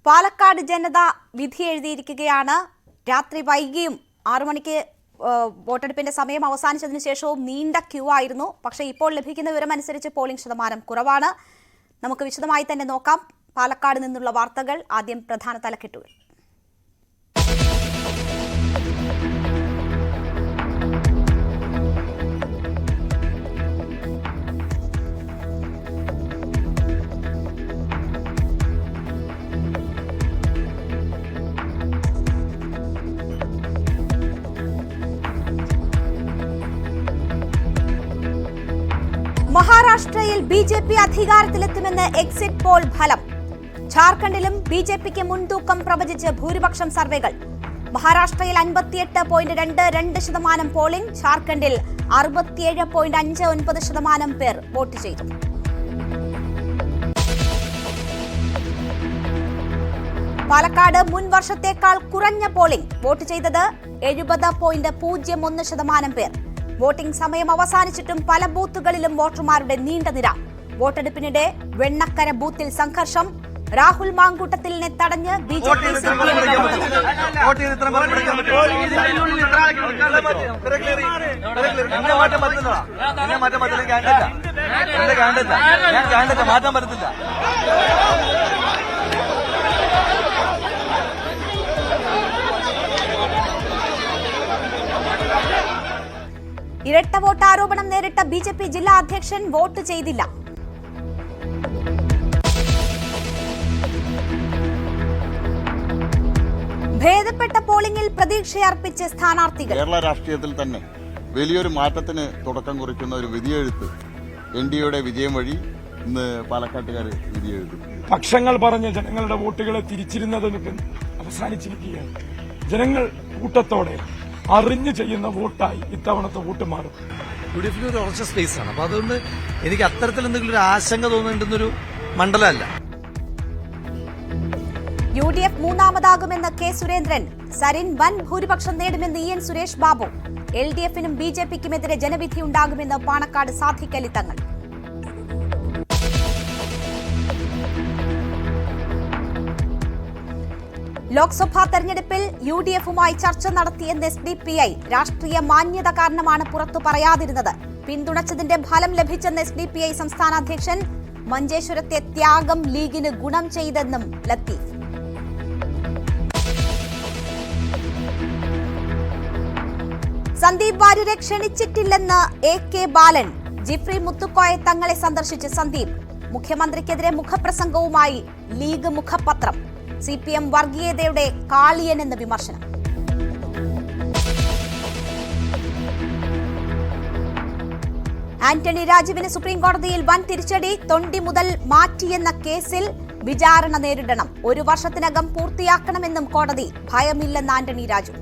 പാലക്കാട് ജനത വിധി എഴുതിയിരിക്കുകയാണ്. രാത്രി വൈകിയും 6 മണിക്ക് വോട്ടെടുപ്പിന്റെ സമയം അവസാനിച്ചതിനു ശേഷവും നീണ്ട ക്യൂ ആയിരുന്നു. പക്ഷേ ഇപ്പോൾ ലഭിക്കുന്ന വിവരമനുസരിച്ച് പോളിംഗ് ശതമാനം കുറവാണ്. നമുക്ക് വിശദമായി തന്നെ നോക്കാം പാലക്കാട് നിന്നുള്ള വാർത്തകൾ. ആദ്യം പ്രധാന തലക്കെട്ടുകൾ. മഹാരാഷ്ട്രയിൽ ബിജെപി അധികാരത്തിലെത്തുമെന്ന് എക്സിറ്റ് പോൾ ഫലം. ഝാർഖണ്ഡിലും ബിജെപിക്ക് മുൻതൂക്കം പ്രവചിച്ച് ഭൂരിപക്ഷം സർവേകൾ. മഹാരാഷ്ട്രയിൽ 58.22% പോളിംഗ്, ഝാർഖണ്ഡിൽ 67.59% പേർ വോട്ട് ചെയ്തു. പാലക്കാട് മുൻ വർഷത്തേക്കാൾ കുറഞ്ഞ പോളിംഗ്, വോട്ട് ചെയ്തത് 70.01% പേർ. വോട്ടിംഗ് സമയം അവസാനിച്ചിട്ടും പല ബൂത്തുകളിലും വോട്ടർമാരുടെ നീണ്ട നിര. വോട്ടെടുപ്പിനിടെ വെണ്ണക്കര ബൂത്തിൽ സംഘർഷം. രാഹുൽ മാങ്കൂട്ടത്തിലിനെ തടഞ്ഞ് ബിജെപി ഇരട്ട വോട്ട് ആരോപണം നേരിട്ട ബിജെപി ജില്ലാ അധ്യക്ഷൻ വോട്ട് ചെയ്തില്ല. ഭേദപ്പെട്ട പോളിംഗിൽ പ്രതീക്ഷയർപ്പിച്ച് സ്ഥാനാർത്ഥികൾ. കേരള രാഷ്ട്രീയത്തിൽ തന്നെ വലിയൊരു മാറ്റത്തിന് തുടക്കം കുറിക്കുന്ന ഒരു വിധിയെഴുത്ത് എൻഡിഎയുടെ വിജയം വഴി ഇന്ന് പാലക്കാട്ടുകാർ വിധിയെഴുതും. പക്ഷങ്ങൾ പറഞ്ഞ ജനങ്ങളുടെ വോട്ടുകളെ തിരിച്ചിരുന്നത് അവസാനിച്ചിരിക്കുകയാണ്. ജനങ്ങൾ കൂട്ടത്തോടെ അറിഞ്ഞു ചെയ്യുന്ന വോട്ടായി ഇത്തവണത്തെ വോട്ട് മാറും. യുഡിഎഫിന് ഒരു ഉറച്ച സ്പേസാണ്. അപ്പൊ അതുകൊണ്ട് എനിക്ക് അത്തരത്തിൽ എന്തെങ്കിലും ഒരു ആശങ്ക തോന്നുന്നുണ്ടെന്നൊരു മണ്ഡലമല്ല. യുഡിഎഫ് മൂന്നാമതാകുമെന്ന് കെ സുരേന്ദ്രൻ. സരിൻ വൻ ഭൂരിപക്ഷം നേടുമെന്ന് ഇ എൻ സുരേഷ് ബാബു. എൽഡിഎഫിനും ബിജെപിക്കുമെതിരെ ജനവിധി ഉണ്ടാകുമെന്ന് പാണക്കാട് സാദിഖ് അലി തങ്ങൾ. ലോക്സഭാ തെരഞ്ഞെടുപ്പിൽ യുഡിഎഫുമായി ചർച്ച നടത്തിയെന്ന് എസ്ഡിപിഐ. രാഷ്ട്രീയ മാന്യത കാരണമാണ് പുറത്തു പറയാതിരുന്നത്. പിന്തുണച്ചതിന്റെ ഫലം ലഭിച്ചെന്ന് എസ്ഡിപിഐ സംസ്ഥാന അധ്യക്ഷൻ. മഞ്ചേശ്വരത്തെ ത്യാഗം ലീഗിന് ഗുണം ചെയ്തെന്നും ലത്തീഫ്. സന്ദീപ് വാര്യരെ ക്ഷണിച്ചിട്ടില്ലെന്ന് എ കെ ബാലൻ. ജിഫ്രി മുത്തുക്കോയെ തങ്ങളെ സന്ദർശിച്ച് സന്ദീപ്. മുഖ്യമന്ത്രിക്കെതിരെ മുഖപ്രസംഗവുമായി ലീഗ് മുഖപത്രം. സിപിഎം വർഗീയതയുടെ കാളിയനെന്ന് വിമർശനം. ആന്റണി രാജുവിന് സുപ്രീംകോടതിയിൽ വൻ തിരിച്ചടി. തൊണ്ടി മുതൽ മാറ്റിയെന്ന കേസിൽ വിചാരണ നേരിടണം. 1 വർഷത്തിനകം പൂർത്തിയാക്കണമെന്നും കോടതി. ഭയമില്ലെന്ന് ആന്റണി രാജു.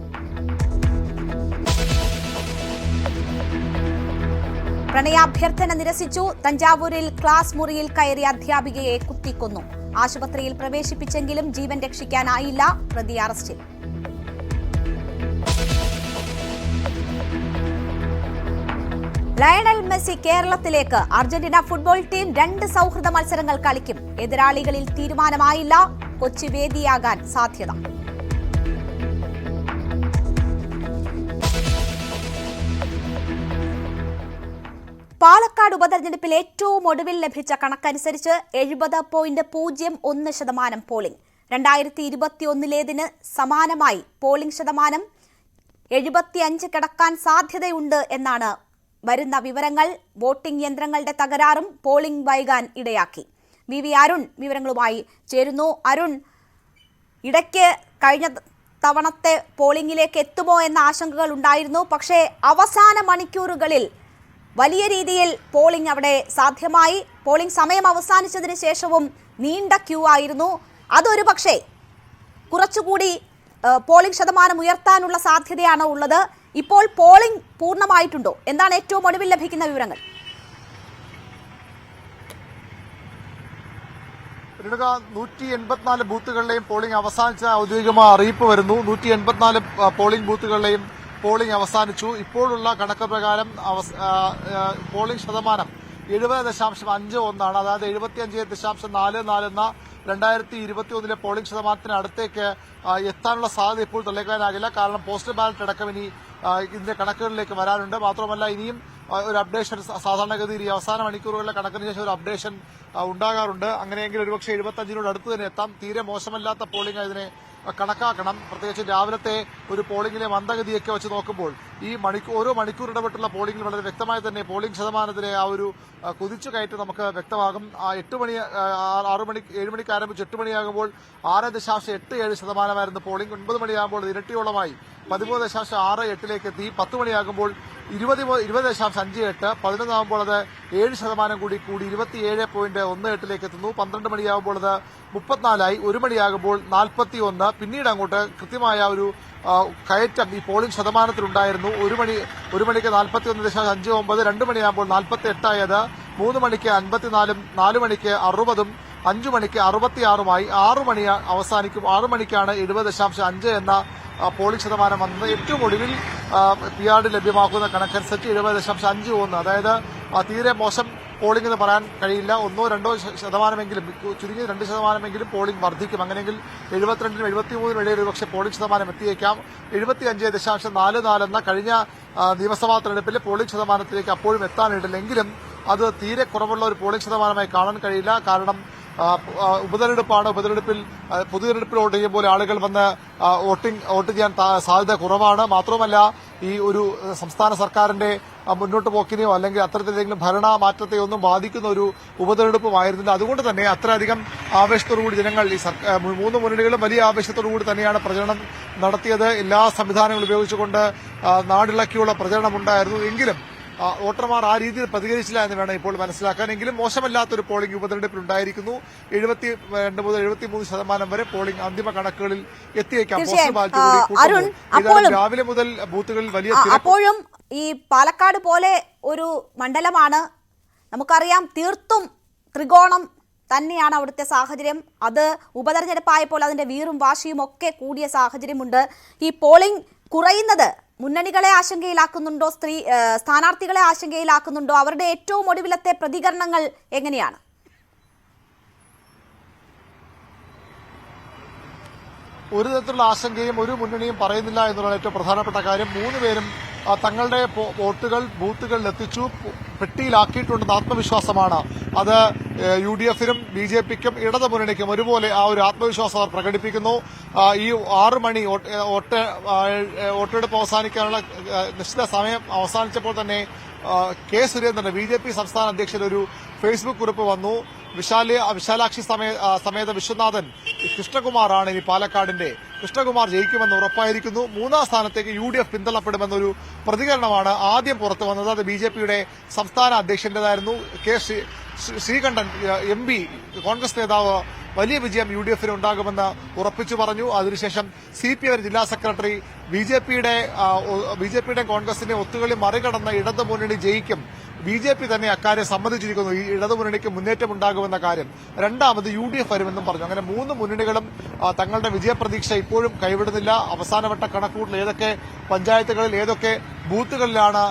പ്രണയാഭ്യർത്ഥന നിരസിച്ചു. തഞ്ചാവൂരിൽ ക്ലാസ് മുറിയിൽ കയറി അധ്യാപികയെ കുത്തിക്കൊന്നു. ആശുപത്രിയിൽ പ്രവേശിപ്പിച്ചെങ്കിലും ജീവൻ രക്ഷിക്കാനായില്ല. പ്രതി അറസ്റ്റിൽ. ലയണൽ മെസ്സി കേരളത്തിലേക്ക്. അർജന്റീന ഫുട്ബോൾ ടീം 2 സൗഹൃദ മത്സരങ്ങൾ കളിക്കും. എതിരാളികളിൽ തീരുമാനമായില്ല. കൊച്ചി വേദിയാകാൻ സാധ്യത. പാലക്കാട് ഉപതെരഞ്ഞെടുപ്പിൽ ഏറ്റവും ഒടുവിൽ ലഭിച്ച കണക്കനുസരിച്ച് 70.01% പോളിംഗ്. 2021 സമാനമായി പോളിംഗ് ശതമാനം 75 കടക്കാൻ സാധ്യതയുണ്ട് എന്നാണ് വരുന്ന വിവരങ്ങൾ. വോട്ടിംഗ് യന്ത്രങ്ങളുടെ തകരാറും പോളിംഗ് വൈകാൻ ഇടയാക്കി. വി അരുൺ വിവരങ്ങളുമായി ചേരുന്നു. അരുൺ, ഇടയ്ക്ക് കഴിഞ്ഞ തവണത്തെ പോളിംഗിലേക്ക് എത്തുമോ എന്ന ആശങ്കകൾ ഉണ്ടായിരുന്നു. പക്ഷേ അവസാന മണിക്കൂറുകളിൽ വലിയ രീതിയിൽ പോളിംഗ് അവിടെ സാധ്യമായി. പോളിംഗ് സമയം അവസാനിച്ചതിന് ശേഷവും നീണ്ട ക്യൂ ആയിരുന്നു. അതൊരു പക്ഷേ കുറച്ചുകൂടി പോളിംഗ് ശതമാനം ഉയർത്താനുള്ള സാധ്യതയാണ് ഉള്ളത്. ഇപ്പോൾ പോളിംഗ് പൂർണ്ണമായിട്ടുണ്ടോ? എന്താണ് ഏറ്റവും ഒടുവിൽ ലഭിക്കുന്ന വിവരങ്ങൾ? 184 ബൂത്തുകളിലെയും പോളിംഗ് അവസാനിച്ച ഔദ്യോഗികമായ അറിയിപ്പ് വരുന്നു. 184 പോളിംഗ് ബൂത്തുകളിലെയും പോളിംഗ് അവസാനിച്ചു. ഇപ്പോഴുള്ള കണക്ക് പ്രകാരം പോളിംഗ് ശതമാനം 70.51 അതായത് 75.44 എന്ന 2021 പോളിംഗ് ശതമാനത്തിന് അടുത്തേക്ക് എത്താനുള്ള സാധ്യത ഇപ്പോൾ തള്ളിക്കളയാനാകില്ല. കാരണം പോസ്റ്റൽ ബാലറ്റ് അടക്കം ഇനി ഇതിന്റെ കണക്കുകളിലേക്ക് വരാനുണ്ട്. മാത്രമല്ല ഇനിയും ഒരു അപ്ഡേഷൻ സാധാരണഗതിയിൽ ഈ അവസാന മണിക്കൂറുകളിലെ കണക്കിന് ശേഷം ഒരു അപ്ഡേഷൻ ഉണ്ടാകാറുണ്ട്. അങ്ങനെയെങ്കിൽ ഒരുപക്ഷെ 75 അടുത്ത് തന്നെ എത്താം. തീരെ മോശമല്ലാത്ത പോളിംഗ് ഇതിനെ കണക്കാക്കണം. പ്രത്യേകിച്ച് രാവിലത്തെ ഒരു പോളിംഗിലെ മന്ദഗതിയൊക്കെ വെച്ച് നോക്കുമ്പോൾ ഈ ഓരോ മണിക്കൂർ ഇടപെട്ടുള്ള പോളിംഗിൽ വളരെ വ്യക്തമായി തന്നെ പോളിംഗ് ശതമാനത്തിലെ ആ ഒരു കുതിച്ചു കയറ്റം നമുക്ക് വ്യക്തമാകും. 7 മണിക്ക് ആരംഭിച്ച് 8 മണിയാകുമ്പോൾ 6.87% പോളിംഗ്. 9 മണിയാകുമ്പോൾ ഇരട്ടിയോളമായി 13.68 എത്തി. 10 മണിയാകുമ്പോൾ 20.58. 11 അത് 7% കൂടി 27.18 എത്തുന്നു. 12 മണിയാകുമ്പോൾ അത് 34 1 മണിയാകുമ്പോൾ 41. പിന്നീട് അങ്ങോട്ട് കൃത്യമായ ഒരു കയറ്റം ഈ പോളിംഗ് ശതമാനത്തിലുണ്ടായിരുന്നു. 1 മണിക്ക് 41.59, 2 മണിയാകുമ്പോൾ 48 3 മണിക്ക് 54, 4 മണിക്ക് 60, 5 മണിക്ക് 66, 6 മണി അവസാനിക്കും. 6 മണിക്കാണ് 70.5 എന്ന പോളിംഗ് ശതമാനം വന്നത്. ഏറ്റവും ഒടുവിൽ PRD ലഭ്യമാക്കുന്ന കണക്കനുസരിച്ച് 70.51. അതായത് തീരെ മോശം പോളിംഗ് എന്ന് പറയാൻ കഴിയില്ല. 1-2% ചുരുങ്ങിയ 2% പോളിംഗ് വർദ്ധിക്കും. അങ്ങനെയെങ്കിൽ 72-നും 73-നും ഇടയിൽ ഒരുപക്ഷെ പോളിംഗ് ശതമാനം എത്തിയേക്കാം. 75.44 എന്ന കഴിഞ്ഞ നിയമസഭാ തെരഞ്ഞെടുപ്പിലെ പോളിംഗ് ശതമാനത്തിലേക്ക് അപ്പോഴും എത്താനിട്ടില്ലെങ്കിലും അത് തീരെ കുറവുള്ള ഒരു പോളിംഗ് ശതമാനമായി കാണാൻ കഴിയില്ല. കാരണം ഉപതെരഞ്ഞെടുപ്പാണ്. പൊതുതെരഞ്ഞെടുപ്പിൽ വോട്ട് ചെയ്യുമ്പോൾ ആളുകൾ വന്ന് വോട്ട് ചെയ്യാൻ സാധ്യത കുറവാണ്. മാത്രമല്ല ഈ ഒരു സംസ്ഥാന സർക്കാരിന്റെ മുന്നോട്ട് പോക്കിനെയോ അല്ലെങ്കിൽ അത്തരത്തിലെങ്കിലും ഭരണ മാറ്റത്തെയോ ഒന്നും ബാധിക്കുന്ന ഒരു ഉപതെരഞ്ഞെടുപ്പുമായിരുന്നില്ല. അതുകൊണ്ട് തന്നെ അത്രയധികം ആവേശത്തോടുകൂടി ജനങ്ങൾ ഈ 3 മുന്നണികളും വലിയ ആവേശത്തോടുകൂടി തന്നെയാണ് പ്രചരണം നടത്തിയത്. എല്ലാ സംവിധാനങ്ങളും ഉപയോഗിച്ചുകൊണ്ട് നാടിളക്കിയുള്ള പ്രചരണം ഉണ്ടായിരുന്നു. എങ്കിലും വോട്ടർമാർ ആ രീതിയിൽ പ്രതികരിച്ചില്ല എന്ന് വേണം ഇപ്പോൾ മനസ്സിലാക്കാൻ. എങ്കിലും മോശമല്ലാത്തൊരു പോളിംഗ് ഉപതെരഞ്ഞെടുപ്പിൽ ഉണ്ടായിരിക്കുന്നു. 72 മുതൽ 73% വരെ പോളിംഗ് അന്തിമ കണക്കുകളിൽ എത്തിയേക്കാം. രാവിലെ മുതൽ ബൂത്തുകളിൽ വലിയ അപ്പോഴും ഈ പാലക്കാട് പോലെ ഒരു മണ്ഡലമാണ്, നമുക്കറിയാം, തീർത്തും ത്രികോണം തന്നെയാണ് അവിടുത്തെ സാഹചര്യം. അത് ഉപതെരഞ്ഞെടുപ്പായപ്പോൾ അതിന്റെ വീറും വാശിയും ഒക്കെ കൂടിയ സാഹചര്യമുണ്ട്. ഈ പോളിംഗ് കുറയുന്നത് മുന്നണികളെ ആശങ്കയിലാക്കുന്നുണ്ടോ, സ്ഥാനാർത്ഥികളെ ആശങ്കയിലാക്കുന്നുണ്ടോ? അവരുടെ ഏറ്റവും ഒടുവിലത്തെ പ്രതികരണങ്ങൾ എങ്ങനെയാണ്? ഒരു തരത്തിലുള്ള ആശങ്കയും ഒരു മുന്നണിയും പറയുന്നില്ല എന്നുള്ള ഏറ്റവും പ്രധാനപ്പെട്ട കാര്യം. 3 പേരും തങ്ങളുടെ വോട്ടുകൾ ബൂത്തുകളിൽ എത്തിച്ചു, പെട്ടിയിലാക്കിയിട്ടുണ്ടെന്ന ആത്മവിശ്വാസമാണ്. അത് UDF-നും BJP-ക്കും ഇടതുമുന്നണിക്കും ഒരുപോലെ ആ ഒരു ആത്മവിശ്വാസം അവർ പ്രകടിപ്പിക്കുന്നു. ഈ 6 മണി വോട്ടെടുപ്പ് അവസാനിക്കാനുള്ള നിശ്ചിത സമയം അവസാനിച്ചപ്പോൾ തന്നെ കെ സുരേന്ദ്രൻ BJP സംസ്ഥാന അധ്യക്ഷൻ ഒരു ഫേസ്ബുക്ക് കുറിപ്പ് വന്നു. വിശാലാക്ഷി സമേത വിശ്വനാഥൻ കൃഷ്ണകുമാറാണ് ഇനി പാലക്കാടിന്റെ. കൃഷ്ണകുമാർ ജയിക്കുമെന്ന് ഉറപ്പായിരിക്കുന്നു. 3ാം സ്ഥാനത്തേക്ക് UDF പിന്തള്ളപ്പെടുമെന്നൊരു പ്രതികരണമാണ് ആദ്യം പുറത്തു വന്നത്. അത് BJP-യുടെ സംസ്ഥാന അധ്യക്ഷന്റേതായിരുന്നു. കെ ശ്രീകണ്ഠൻ MP, കോൺഗ്രസ് നേതാവ്, വലിയ വിജയം UDF-ന് ഉണ്ടാകുമെന്ന് ഉറപ്പിച്ചു പറഞ്ഞു. അതിനുശേഷം CPM ജില്ലാ സെക്രട്ടറി ബിജെപിയുടെയും കോൺഗ്രസിന്റെ ഒത്തുകളി മറികടന്ന ഇടതുമുന്നണി ജയിക്കും, BJP തന്നെ അക്കാര്യം സമ്മതിച്ചിരിക്കുന്നു, ഈ ഇടതുമുന്നണിക്ക് മുന്നേറ്റം ഉണ്ടാകുമെന്ന കാര്യം. രണ്ടാമത് UDF വരുമെന്നും പറഞ്ഞു. അങ്ങനെ 3 മുന്നണികളും തങ്ങളുടെ വിജയപ്രതീക്ഷ ഇപ്പോഴും കൈവിടുന്നില്ല. അവസാനവട്ട കണക്കുകൂട്ടൽ ഏതൊക്കെ പഞ്ചായത്തുകളിൽ ഏതൊക്കെ ബൂത്തുകളിലാണ്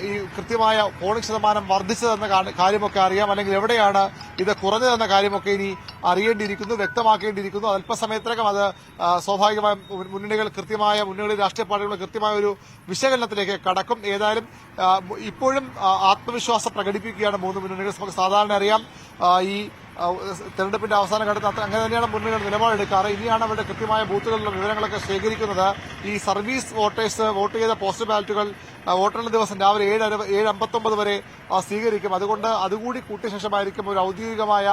ഈ കൃത്യമായ പോളിംഗ് ശതമാനം വർദ്ധിച്ചതെന്ന കാര്യമൊക്കെ അറിയാം, അല്ലെങ്കിൽ എവിടെയാണ് ഇത് കുറഞ്ഞതെന്ന കാര്യമൊക്കെ ഇനി അറിയേണ്ടിയിരിക്കുന്നു, വ്യക്തമാക്കേണ്ടിയിരിക്കുന്നു. അല്പസമയത്തിനകം അത് സ്വാഭാവികമായും മുന്നണികൾ രാഷ്ട്രീയ പാർട്ടികൾ കൃത്യമായ ഒരു വിശകലനത്തിലേക്ക് കടക്കും. ഏതായാലും ഇപ്പോഴും ആത്മവിശ്വാസം പ്രകടിപ്പിക്കുകയാണ് 3 മുന്നണികൾ. നമുക്ക് സാധാരണ അറിയാം ഈ തെരഞ്ഞെടുപ്പിന്റെ അവസാന ഘട്ടത്തിൽ അങ്ങനെ തന്നെയാണ് മുന്നണികൾ നിലപാടെടുക്കാറ്. ഇനിയാണ് അവരുടെ കൃത്യമായ ബൂത്തുകളിലുള്ള വിവരങ്ങളൊക്കെ ശേഖരിക്കുന്നത്. ഈ സർവീസ് വോട്ടേഴ്സ് വോട്ട് ചെയ്ത പോസ്റ്റൽ ബാലറ്റുകൾ വോട്ടെണ്ണൽ ദിവസം രാവിലെ 7:59 വരെ സ്വീകരിക്കും. അതുകൊണ്ട് അതുകൂടി കൂട്ടിയ ശേഷമായിരിക്കും ഒരു ഔദ്യോഗികമായ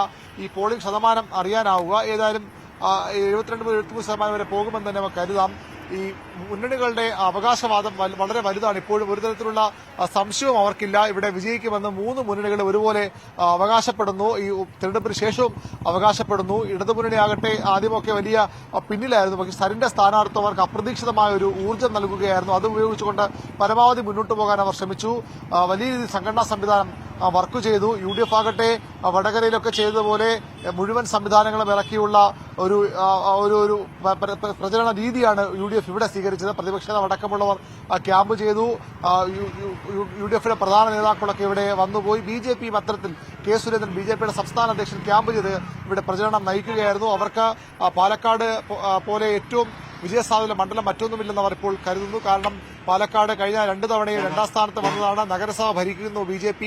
ഈ പോളിംഗ് ശതമാനം അറിയാനാവുക. ഏതായാലും 72-73% വരെ പോകുമെന്ന് തന്നെ നമുക്ക് കരുതാം. ഈ മുന്നണികളുടെ അവകാശവാദം വളരെ വലുതാണ്. ഇപ്പോഴും ഒരു തരത്തിലുള്ള സംശയവും അവർക്കില്ല. ഇവിടെ വിജയിക്കുമെന്ന് 3 മുന്നണികൾ ഒരുപോലെ അവകാശപ്പെടുന്നു. ഈ തെരഞ്ഞെടുപ്പിന് ശേഷവും അവകാശപ്പെടുന്നു. ഇടതുമുന്നണിയാകട്ടെ ആദ്യമൊക്കെ വലിയ പിന്നിലായിരുന്നു. പക്ഷേ സരിന്റെ സ്ഥാനാർത്ഥം അവർക്ക് അപ്രതീക്ഷിതമായ ഒരു ഊർജ്ജം നൽകുകയായിരുന്നു. അത് ഉപയോഗിച്ചുകൊണ്ട് പരമാവധി മുന്നോട്ട് പോകാൻ അവർ ശ്രമിച്ചു. വലിയ രീതിയിൽ സംഘടനാ സംവിധാനം വർക്ക് ചെയ്തു. UDF ആകട്ടെ വടകരയിലൊക്കെ ചെയ്തതുപോലെ മുഴുവൻ സംവിധാനങ്ങളും ഇറക്കിയുള്ള ഒരു പ്രചരണ രീതിയാണ് UDF ഇവിടെ സ്വീകരിച്ചത്. പ്രതിപക്ഷ നേതാവ് അടക്കമുള്ളവർ ക്യാമ്പ് ചെയ്തു. UDFയുടെ പ്രധാന നേതാക്കളൊക്കെ ഇവിടെ വന്നുപോയി. BJP അത്തരത്തിൽ കെ സുരേന്ദ്രൻ BJPയുടെ സംസ്ഥാന അധ്യക്ഷൻ ക്യാമ്പ് ചെയ്ത് ഇവിടെ പ്രചരണം നയിക്കുകയായിരുന്നു. അവർക്ക് പാലക്കാട് പോലെ ഏറ്റവും വിജയസാധ്യതയുള്ള മണ്ഡലം മറ്റൊന്നുമില്ലെന്ന് അവർ ഇപ്പോൾ കരുതുന്നു. കാരണം പാലക്കാട് കഴിഞ്ഞ 2 തവണയും 2ാം സ്ഥാനത്ത് വന്നതാണ്. നഗരസഭ ഭരിക്കുന്നു BJP.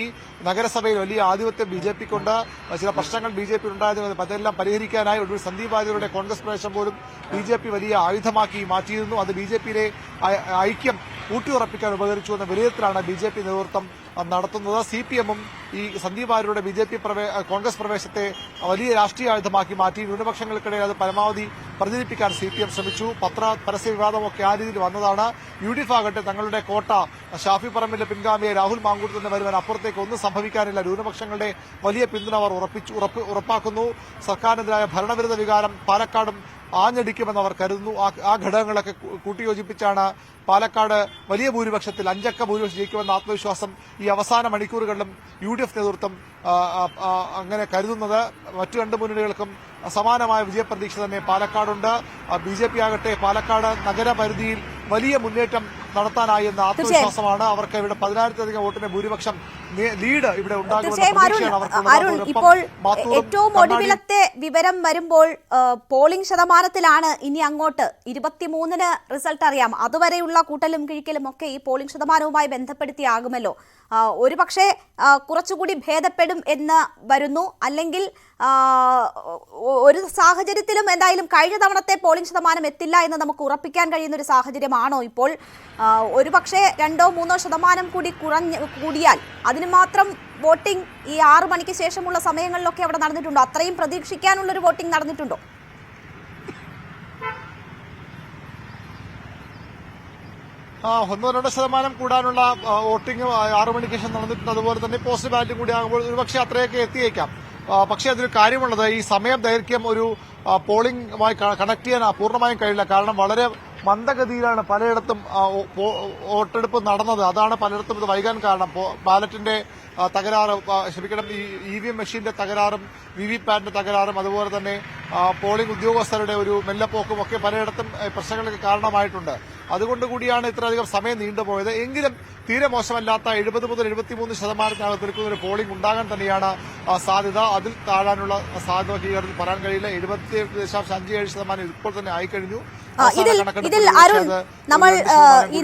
നഗരസഭയിൽ വലിയ ആധിപത്യം BJPക്കുണ്ട്. ചില പ്രശ്നങ്ങൾ BJP ഉണ്ടായിരുന്നു. അതെല്ലാം പരിഹരിക്കാനായി ഒടുവിൽ സന്ദീപ് വാര്യരുടെ കോൺഗ്രസ് പ്രവേശം പോലും BJP വലിയ ആയുധമാക്കി മാറ്റിയിരുന്നു. അത് BJPയിലെ ഐക്യം ഊട്ടിയുറപ്പിക്കാൻ ഉപകരിച്ചു എന്ന വിലയിരുത്തലാണ് BJP നേതൃത്വം നടത്തുന്നത്. CPMഉം ഈ സന്ദീപ് വാര്യരുടെ BJP കോൺഗ്രസ് പ്രവേശത്തെ വലിയ രാഷ്ട്രീയ ആയുധമാക്കി മാറ്റി. ന്യൂനപക്ഷങ്ങൾക്കിടയിൽ അത് പരമാവധി പ്രചരിപ്പിക്കാൻ CPM ശ്രമിച്ചു. പരസ്യ വിവാദമൊക്കെ ആ രീതിയിൽ വന്നതാണ്. UDF ആകട്ടെ തങ്ങളുടെ കോട്ട ഷാഫി പറമ്പിന്റെ പിൻഗാമിയെ രാഹുൽ മാങ്കൂട്ടത്തിൽ നിന്ന് വരുവാൻ അപ്പുറത്തേക്ക് ഒന്നും സംഭവിക്കാനില്ല. ന്യൂനപക്ഷങ്ങളുടെ വലിയ പിന്തുണ അവർ ഉറപ്പാക്കുന്നു. സർക്കാരിനെതിരായ ഭരണവിരുദ്ധ വികാരം പാലക്കാടും ആഞ്ഞടിക്കുമെന്ന് അവർ കരുതുന്നു. ആ ഘടകങ്ങളൊക്കെ കൂട്ടിയോജിപ്പിച്ചാണ് പാലക്കാട് വലിയ ഭൂരിപക്ഷത്തിൽ 5 അക്ക ഭൂരിപക്ഷം ജയിക്കുമെന്ന ആത്മവിശ്വാസം ഈ അവസാന മണിക്കൂറുകളിലും UDF നേതൃത്വം അങ്ങനെ കരുതുന്നത്. മറ്റു 2 മുന്നണികൾക്കും സമാനമായ വിജയപ്രതീക്ഷ തന്നെ പാലക്കാടുണ്ട്. BJP ആകട്ടെ പാലക്കാട് നഗരപരിധിയിൽ വലിയ മുന്നേറ്റം നടത്താനായി എന്ന ആത്മവിശ്വാസമാണ് അവർക്ക്. ഇവിടെ 10,000-ലധികം വോട്ടിന്റെ ഭൂരിപക്ഷം ലീഡ് ഇവിടെ അരുൺ, ഇപ്പോൾ ഏറ്റവും ഒടുവിലത്തെ വിവരം വരുമ്പോൾ പോളിംഗ് ശതമാനത്തിലാണ് ഇനി അങ്ങോട്ട് 23-ന് റിസൾട്ട് അറിയാം. അതുവരെയുള്ള കൂട്ടലും കിഴിക്കലും ഒക്കെ ഈ പോളിംഗ് ശതമാനവുമായി ബന്ധപ്പെടുത്തിയാകുമല്ലോ. ഒരുപക്ഷെ കുറച്ചുകൂടി ഭേദപ്പെടും എന്ന് വരുന്നു. അല്ലെങ്കിൽ ഒരു സാഹചര്യത്തിലും എന്തായാലും കഴിഞ്ഞ തവണത്തെ പോളിംഗ് ശതമാനം എത്തില്ല എന്ന് നമുക്ക് ഉറപ്പിക്കാൻ കഴിയുന്ന ഒരു സാഹചര്യമാണോ ഇപ്പോൾ? ഒരുപക്ഷെ 2-3 ശതമാനം കൂടി കൂടിയാൽ അതിന് മാത്രം വോട്ടിംഗ് ഈ 6 മണിക്ക് ശേഷമുള്ള സമയങ്ങളിലൊക്കെ അവിടെ നടന്നിട്ടുണ്ടോ? അത്രയും പ്രതീക്ഷിക്കാനുള്ളൊരു വോട്ടിംഗ് നടന്നിട്ടുണ്ടോ? 1-2 ശതമാനം കൂടാനുള്ള വോട്ടിംഗ് 6 മണിക്ക് ശേഷം നടന്നിട്ടുണ്ട്. അതുപോലെ തന്നെ പോസ്റ്റ് ബാലറ്റും കൂടി ആകുമ്പോൾ ഒരുപക്ഷെ അത്രയൊക്കെ എത്തിയേക്കാം. പക്ഷേ അതിൽ കാര്യമുള്ളത് ഈ സമയം ദൈർഘ്യം ഒരു പോളിംഗുമായി കണക്ട് ചെയ്യാൻ പൂർണ്ണമായും കഴിയില്ല. കാരണം വളരെ മന്ദഗതിയിലാണ് പലയിടത്തും വോട്ടെടുപ്പ് നടന്നത്. അതാണ് പലയിടത്തും ഇത് വൈകാൻ കാരണം. ബാലറ്റിന്റെ തകരാറ്, ക്ഷമിക്കണം, ഈ EVM മെഷീന്റെ തകരാറും VVPAറ്റിന്റെ തകരാറും അതുപോലെ തന്നെ പോളിംഗ് ഉദ്യോഗസ്ഥരുടെ ഒരു മെല്ലപ്പോക്കും ഒക്കെ പലയിടത്തും പ്രശ്നങ്ങൾക്ക് കാരണമായിട്ടുണ്ട്. അതുകൊണ്ട് കൂടിയാണ് ഇത്രയധികം സമയം നീണ്ടുപോയത്. എങ്കിലും തീരെ മോശമല്ലാത്ത 70 മുതൽ 73% നിൽക്കുന്ന ഒരു പോളിംഗ് ഉണ്ടാകാൻ തന്നെയാണ് സാധ്യത. അതിൽ താഴാനുള്ള സാധ്യത ഈ കാര്യത്തിൽ പറയാൻ കഴിയില്ല. 77.57% ഇപ്പോൾ തന്നെ ആയിക്കഴിഞ്ഞു. ഇതിൽ അരുൺ, നമ്മൾ ഈ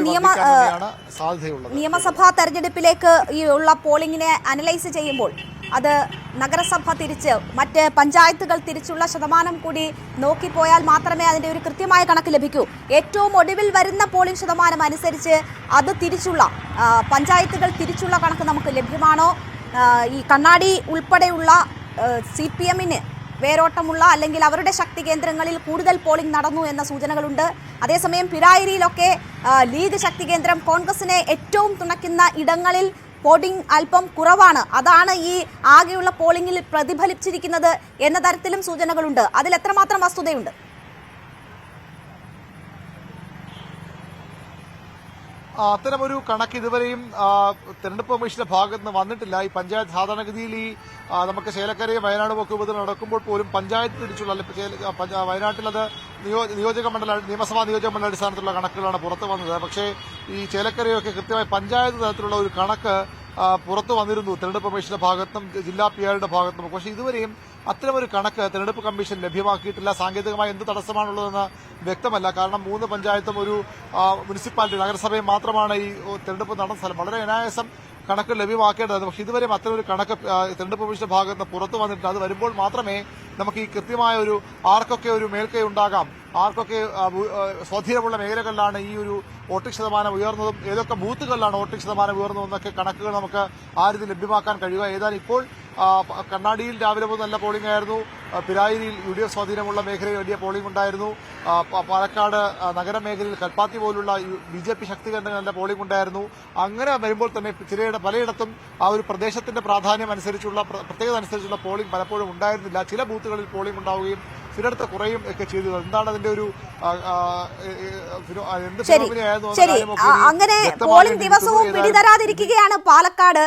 നിയമസഭാ തെരഞ്ഞെടുപ്പിലേക്ക് ഈ ഉള്ള പോളിംഗിനെ അനലൈസ് ചെയ്യുമ്പോൾ അത് നഗരസഭ തിരിച്ച് മറ്റ് പഞ്ചായത്തുകൾ തിരിച്ചുള്ള ശതമാനം കൂടി നോക്കിപ്പോയാൽ മാത്രമേ അതിന്റെ ഒരു കൃത്യമായ കണക്ക് ലഭിക്കൂ. ഏറ്റവും ഒടുവിൽ വരുന്ന പോളിംഗ് ശതമാനം അനുസരിച്ച് അത് തിരിച്ചുള്ള പഞ്ചായത്തുകൾ തിരിച്ചുള്ള കണക്ക് നമുക്ക് ലഭ്യമാണോ? ഈ കണ്ണാടി ഉൾപ്പെടെയുള്ള CPMന് വേരോട്ടമുള്ള അല്ലെങ്കിൽ അവരുടെ ശക്തി കേന്ദ്രങ്ങളിൽ കൂടുതൽ പോളിംഗ് നടന്നു എന്ന സൂചനകളുണ്ട്. അതേസമയം പിരായിരിയിലൊക്കെ ലീഗ് ശക്തി കേന്ദ്രം കോൺഗ്രസിനെ ഏറ്റവും തുണയ്ക്കുന്ന ഇടങ്ങളിൽ പോളിംഗ് അല്പം കുറവാണ്. അതാണ് ഈ ആകെയുള്ള പോളിംഗിൽ പ്രതിഫലിച്ചിരിക്കുന്നത് എന്ന തരത്തിലും സൂചനകളുണ്ട്. അതിൽ എത്രമാത്രം വസ്തുതയുണ്ട്? അത്തരമൊരു കണക്ക് ഇതുവരെയും തെരഞ്ഞെടുപ്പ് കമ്മീഷന്റെ ഭാഗത്ത് നിന്ന് വന്നിട്ടില്ല. ഈ പഞ്ചായത്ത് സാധാരണഗതിയിൽ ഈ നമുക്ക് ചേലക്കരയും വയനാടും ഒക്കെ ഉപതെരഞ്ഞെടുപ്പ് നടക്കുമ്പോൾ പോലും പഞ്ചായത്ത് തിരിച്ചുള്ള വയനാട്ടിൽ അത് നിയമസഭാ നിയോജക മണ്ഡല അടിസ്ഥാനത്തിലുള്ള കണക്കുകളാണ് പുറത്തു വന്നത്. പക്ഷേ ഈ ചേലക്കരയൊക്കെ കൃത്യമായി പഞ്ചായത്ത് തലത്തിലുള്ള ഒരു കണക്ക് പുറത്തു വന്നിരുന്നു തെരഞ്ഞെടുപ്പ് കമ്മീഷന്റെ ഭാഗത്തും ജില്ലാ PRയുടെ ഭാഗത്തും. പക്ഷേ ഇതുവരെയും അത്തരമൊരു കണക്ക് തെരഞ്ഞെടുപ്പ് കമ്മീഷൻ ലഭ്യമാക്കിയിട്ടില്ല. സാങ്കേതികമായി എന്ത് തടസ്സമാണുള്ളതെന്ന് വ്യക്തമല്ല. കാരണം 3 പഞ്ചായത്തും ഒരു മുനിസിപ്പാലിറ്റി നഗരസഭയും മാത്രമാണ് ഈ തെരഞ്ഞെടുപ്പ് നടന്ന സ്ഥലം. വളരെ അനായാസം കണക്ക് ലഭ്യമാക്കേണ്ടത്. പക്ഷേ ഇതുവരെയും അത്തരമൊരു കണക്ക് തെരഞ്ഞെടുപ്പ് കമ്മീഷന്റെ ഭാഗത്ത് നിന്ന് പുറത്തു വന്നിട്ടില്ല. അത് വരുമ്പോൾ മാത്രമേ നമുക്ക് ഈ കൃത്യമായ ഒരു ആർക്കൊക്കെ ഒരു മേൽക്കൈ ഉണ്ടാകാം, ആർക്കൊക്കെ സ്വാധീനമുള്ള മേഖലകളിലാണ് ഈ ഒരു വോട്ടിംഗ് ശതമാനം ഉയർന്നതും ഏതൊക്കെ ബൂത്തുകളിലാണ് വോട്ടിംഗ് ശതമാനം ഉയർന്നതും എന്നൊക്കെ കണക്കുകൾ നമുക്ക് ആ രീതി ലഭ്യമാക്കാൻ കഴിയുക. ഏതായാലും ഇപ്പോൾ കണ്ണാടിയിൽ രാവിലെ മുതൽ നല്ല പോളിംഗ് ആയിരുന്നു. പിരായിരിയിൽ UDF സ്വാധീനമുള്ള മേഖലയിൽ വലിയ പോളിംഗ് ഉണ്ടായിരുന്നു. പാലക്കാട് നഗരമേഖലയിൽ കൽപ്പാത്തി പോലുള്ള BJP ശക്തി കേന്ദ്രങ്ങളിൽ നല്ല പോളിംഗ് ഉണ്ടായിരുന്നു. അങ്ങനെ വരുമ്പോൾ തന്നെ പലയിടത്തും ആ ഒരു പ്രദേശത്തിന്റെ പ്രാധാന്യം അനുസരിച്ചുള്ള പ്രത്യേകത അനുസരിച്ചുള്ള പോളിംഗ് പലപ്പോഴും ഉണ്ടായിരുന്നില്ല. ചില ബൂത്തുകളിൽ പോളിംഗ് ഉണ്ടാവുകയും ചിലയിടത്ത് കുറയും ഒക്കെ ചെയ്തു. എന്താണ് അതിന്റെ ഒരു എന്ത് ശരി ശരി അങ്ങനെ പോളിംഗ് ദിവസവും പിടിതരാതിരിക്കുകയാണ് പാലക്കാട്.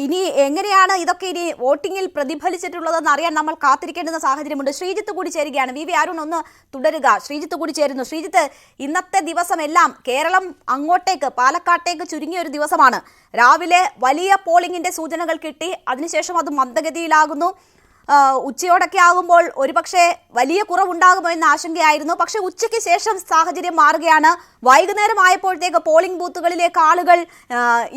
ഇനി എങ്ങനെയാണ് ഇതൊക്കെ ഇനി വോട്ടിംഗിൽ പ്രതിഫലിച്ചിട്ടുള്ളതെന്ന് അറിയാൻ നമ്മൾ കാത്തിരിക്കേണ്ടുന്ന സാഹചര്യമുണ്ട്. ശ്രീജിത്ത് കൂടി ചേരുകയാണ്. വി അരുൺ ഒന്ന് തുടരുക. ശ്രീജിത്ത് കൂടി ചേരുന്നു. ശ്രീജിത്ത്, ഇന്നത്തെ ദിവസമെല്ലാം കേരളം അങ്ങോട്ടേക്ക് പാലക്കാട്ടേക്ക് ചുരുങ്ങിയ ഒരു ദിവസമാണ്. രാവിലെ വലിയ പോളിംഗിന്റെ സൂചനകൾ കിട്ടി, അതിനുശേഷം അത് മന്ദഗതിയിലാകുന്നു. ഉച്ചയോടൊക്കെ ആകുമ്പോൾ ഒരുപക്ഷെ വലിയ കുറവുണ്ടാകുമോ എന്ന ആശങ്കയായിരുന്നു. പക്ഷെ ഉച്ചയ്ക്ക് ശേഷം സാഹചര്യം മാറുകയാണ്. വൈകുന്നേരം ആയപ്പോഴത്തേക്ക് പോളിംഗ് ബൂത്തുകളിലേക്ക് ആളുകൾ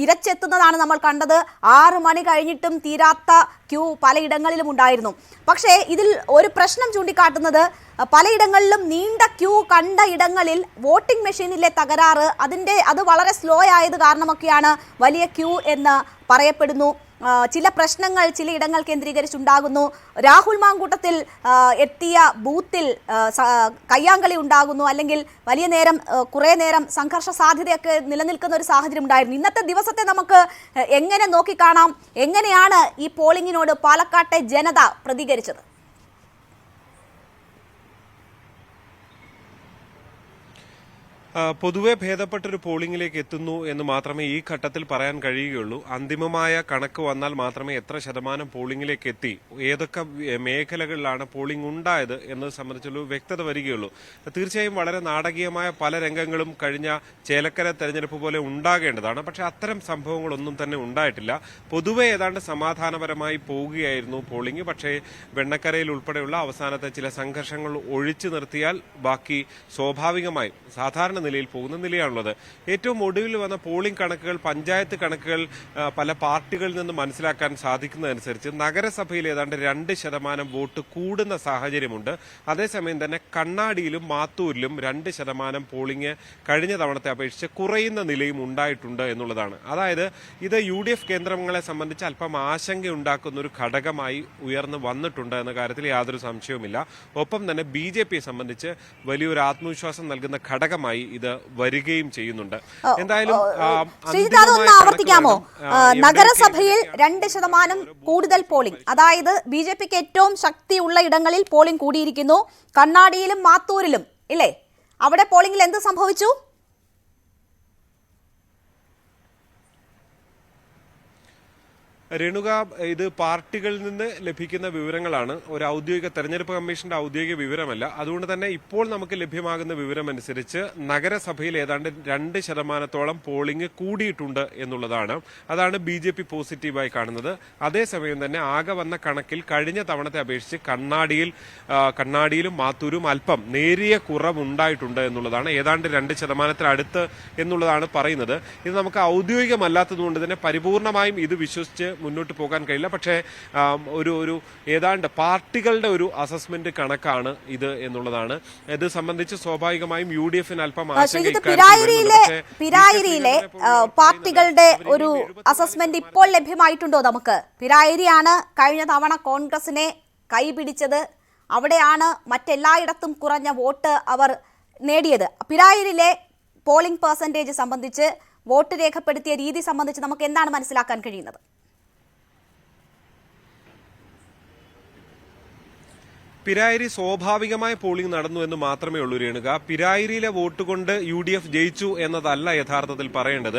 ഇരച്ചെത്തുന്നതാണ് നമ്മൾ കണ്ടത്. 6 മണി കഴിഞ്ഞിട്ടും തീരാത്ത ക്യൂ പലയിടങ്ങളിലും ഉണ്ടായിരുന്നു. പക്ഷേ ഇതിൽ ഒരു പ്രശ്നം ചൂണ്ടിക്കാട്ടുന്നത് പലയിടങ്ങളിലും നീണ്ട ക്യൂ കണ്ട ഇടങ്ങളിൽ വോട്ടിംഗ് മെഷീനിലെ തകരാറ്, അത് വളരെ സ്ലോ ആയത് കാരണമൊക്കെയാണ് വലിയ ക്യൂ എന്ന് പറയപ്പെടുന്നു. ചില പ്രശ്നങ്ങൾ ചിലയിടങ്ങൾ കേന്ദ്രീകരിച്ചുണ്ടാകുന്നു. രാഹുൽ മാങ്കൂട്ടത്തിൽ എത്തിയ ബൂത്തിൽ കയ്യാങ്കളി ഉണ്ടാകുന്നു, അല്ലെങ്കിൽ വലിയ നേരം കുറേ നേരം സംഘർഷ സാധ്യതയൊക്കെ നിലനിൽക്കുന്ന ഒരു സാഹചര്യം ഉണ്ടായിരുന്നു. ഇന്നത്തെ ദിവസത്തെ നമുക്ക് എങ്ങനെ നോക്കിക്കാണാം? എങ്ങനെയാണ് ഈ പോളിംഗിനോട് പാലക്കാട്ടെ ജനത പ്രതികരിച്ചത്? പൊതുവെ ഭേദപ്പെട്ടൊരു പോളിംഗിലേക്ക് എത്തുന്നു എന്ന് മാത്രമേ ഈ ഘട്ടത്തിൽ പറയാൻ കഴിയുകയുള്ളൂ. അന്തിമമായ കണക്ക് വന്നാൽ മാത്രമേ എത്ര ശതമാനം പോളിംഗിലേക്ക് എത്തി, ഏതൊക്കെ മേഖലകളിലാണ് പോളിംഗ് ഉണ്ടായത് എന്നത് സംബന്ധിച്ചുള്ള വ്യക്തത വരികയുള്ളൂ. തീർച്ചയായും വളരെ നാടകീയമായ പല രംഗങ്ങളും കഴിഞ്ഞ ചേലക്കര തെരഞ്ഞെടുപ്പ് പോലെ ഉണ്ടാകേണ്ടതാണ്. പക്ഷെ അത്തരം സംഭവങ്ങളൊന്നും തന്നെ ഉണ്ടായിട്ടില്ല. പൊതുവെ ഏതാണ്ട് സമാധാനപരമായി പോവുകയായിരുന്നു പോളിംഗ്. പക്ഷേ വെണ്ണക്കരയിൽ ഉൾപ്പെടെയുള്ള അവസാനത്തെ ചില സംഘർഷങ്ങൾ ഒഴിച്ചു നിർത്തിയാൽ ബാക്കി സ്വാഭാവികമായും സാധാരണ നിലയിൽ പോകുന്ന നിലയാണുള്ളത്. ഏറ്റവും ഒടുവിൽ വന്ന പോളിംഗ് കണക്കുകൾ, പഞ്ചായത്ത് കണക്കുകൾ പല പാർട്ടികളിൽ നിന്ന് മനസ്സിലാക്കാൻ സാധിക്കുന്നതനുസരിച്ച് നഗരസഭയിൽ ഏതാണ്ട് 2% വോട്ട് കൂടുന്ന സാഹചര്യമുണ്ട്. അതേസമയം തന്നെ കണ്ണാടിയിലും മാത്തൂരിലും 2% പോളിംഗ് കഴിഞ്ഞ തവണത്തെ അപേക്ഷിച്ച് കുറയുന്ന നിലയും ഉണ്ടായിട്ടുണ്ട് എന്നുള്ളതാണ്. അതായത് ഇത് UDF കേന്ദ്രങ്ങളെ സംബന്ധിച്ച് അല്പം ആശങ്കയുണ്ടാക്കുന്ന ഒരു ഘടകമായി ഉയർന്നു വന്നിട്ടുണ്ട് എന്ന കാര്യത്തിൽ യാതൊരു സംശയവുമില്ല. ഒപ്പം തന്നെ BJPയെ സംബന്ധിച്ച് വലിയൊരു ആത്മവിശ്വാസം നൽകുന്ന ഘടകമായി ഇത് വരികയും ചെയ്യുന്നുണ്ട്. എന്തായാലും ആവർത്തിക്കാമോ? നഗരസഭയിൽ 2% കൂടുതൽ പോളിംഗ്, അതായത് BJPക്ക് ഏറ്റവും ശക്തിയുള്ള ഇടങ്ങളിൽ പോളിംഗ് കൂടിയിരിക്കുന്നു. കണ്ണാടിയിലും മാത്തൂരിലും ഇല്ലേ? അവിടെ പോളിംഗിൽ എന്ത് സംഭവിച്ചു? രേണുക, ഇത് പാർട്ടികളിൽ നിന്ന് ലഭിക്കുന്ന വിവരങ്ങളാണ്. ഒരു ഔദ്യോഗിക തെരഞ്ഞെടുപ്പ് കമ്മീഷന്റെ ഔദ്യോഗിക വിവരമല്ല. അതുകൊണ്ട് തന്നെ ഇപ്പോൾ നമുക്ക് ലഭ്യമാകുന്ന വിവരമനുസരിച്ച് നഗരസഭയിൽ ഏതാണ്ട് 2% പോളിംഗ് കൂടിയിട്ടുണ്ട് എന്നുള്ളതാണ്. അതാണ് BJP പോസിറ്റീവായി കാണുന്നത്. അതേസമയം തന്നെ ആകെ വന്ന കണക്കിൽ കഴിഞ്ഞ തവണത്തെ അപേക്ഷിച്ച് കണ്ണാടിയിലും മാത്തൂരും അല്പം നേരിയ കുറവുണ്ടായിട്ടുണ്ട് എന്നുള്ളതാണ്. ഏതാണ്ട് 2% അടുത്ത് എന്നുള്ളതാണ് പറയുന്നത്. ഇത് നമുക്ക് ഔദ്യോഗികമല്ലാത്തതുകൊണ്ട് തന്നെ പരിപൂർണമായും ഇത് വിശ്വസിച്ച് മുന്നോട്ട് പോകാൻ കഴിയില്ല. പക്ഷേ ഒരു ഏതാണ്ട് പാർട്ടികളുടെ ഒരു അസസ്മെന്റ് കണക്കാണ് ഇത് എന്നുള്ളതാണ്. ഇത് സംബന്ധിച്ച് സ്വാഭാവികമായും UDFന് അല്പം പിരായിരിയിലെ പാർട്ടികളുടെ ഒരു അസസ്മെന്റ് ഇപ്പോൾ ലഭ്യമായിട്ടുണ്ടോ? നമുക്ക് പിരായിരിയാണ് കഴിഞ്ഞ തവണ കോൺഗ്രസിനെ കൈപിടിച്ചത്. അവിടെയാണ് മറ്റെല്ലായിടത്തും കുറഞ്ഞ വോട്ട് അവർ നേടിയത്. പിരായിരിയിലെ പോളിംഗ് പെർസെന്റേജ് സംബന്ധിച്ച്, വോട്ട് രേഖപ്പെടുത്തിയ രീതി സംബന്ധിച്ച് നമുക്ക് എന്താണ് മനസ്സിലാക്കാൻ കഴിയുന്നത്? പിരായിരി സ്വാഭാവികമായ പോളിംഗ് നടന്നു എന്ന് മാത്രമേ ഉള്ളൂ രേണുക. പിരായിരിയിലെ വോട്ട് കൊണ്ട് UDF ജയിച്ചു എന്നതല്ല യഥാർത്ഥത്തിൽ പറയേണ്ടത്.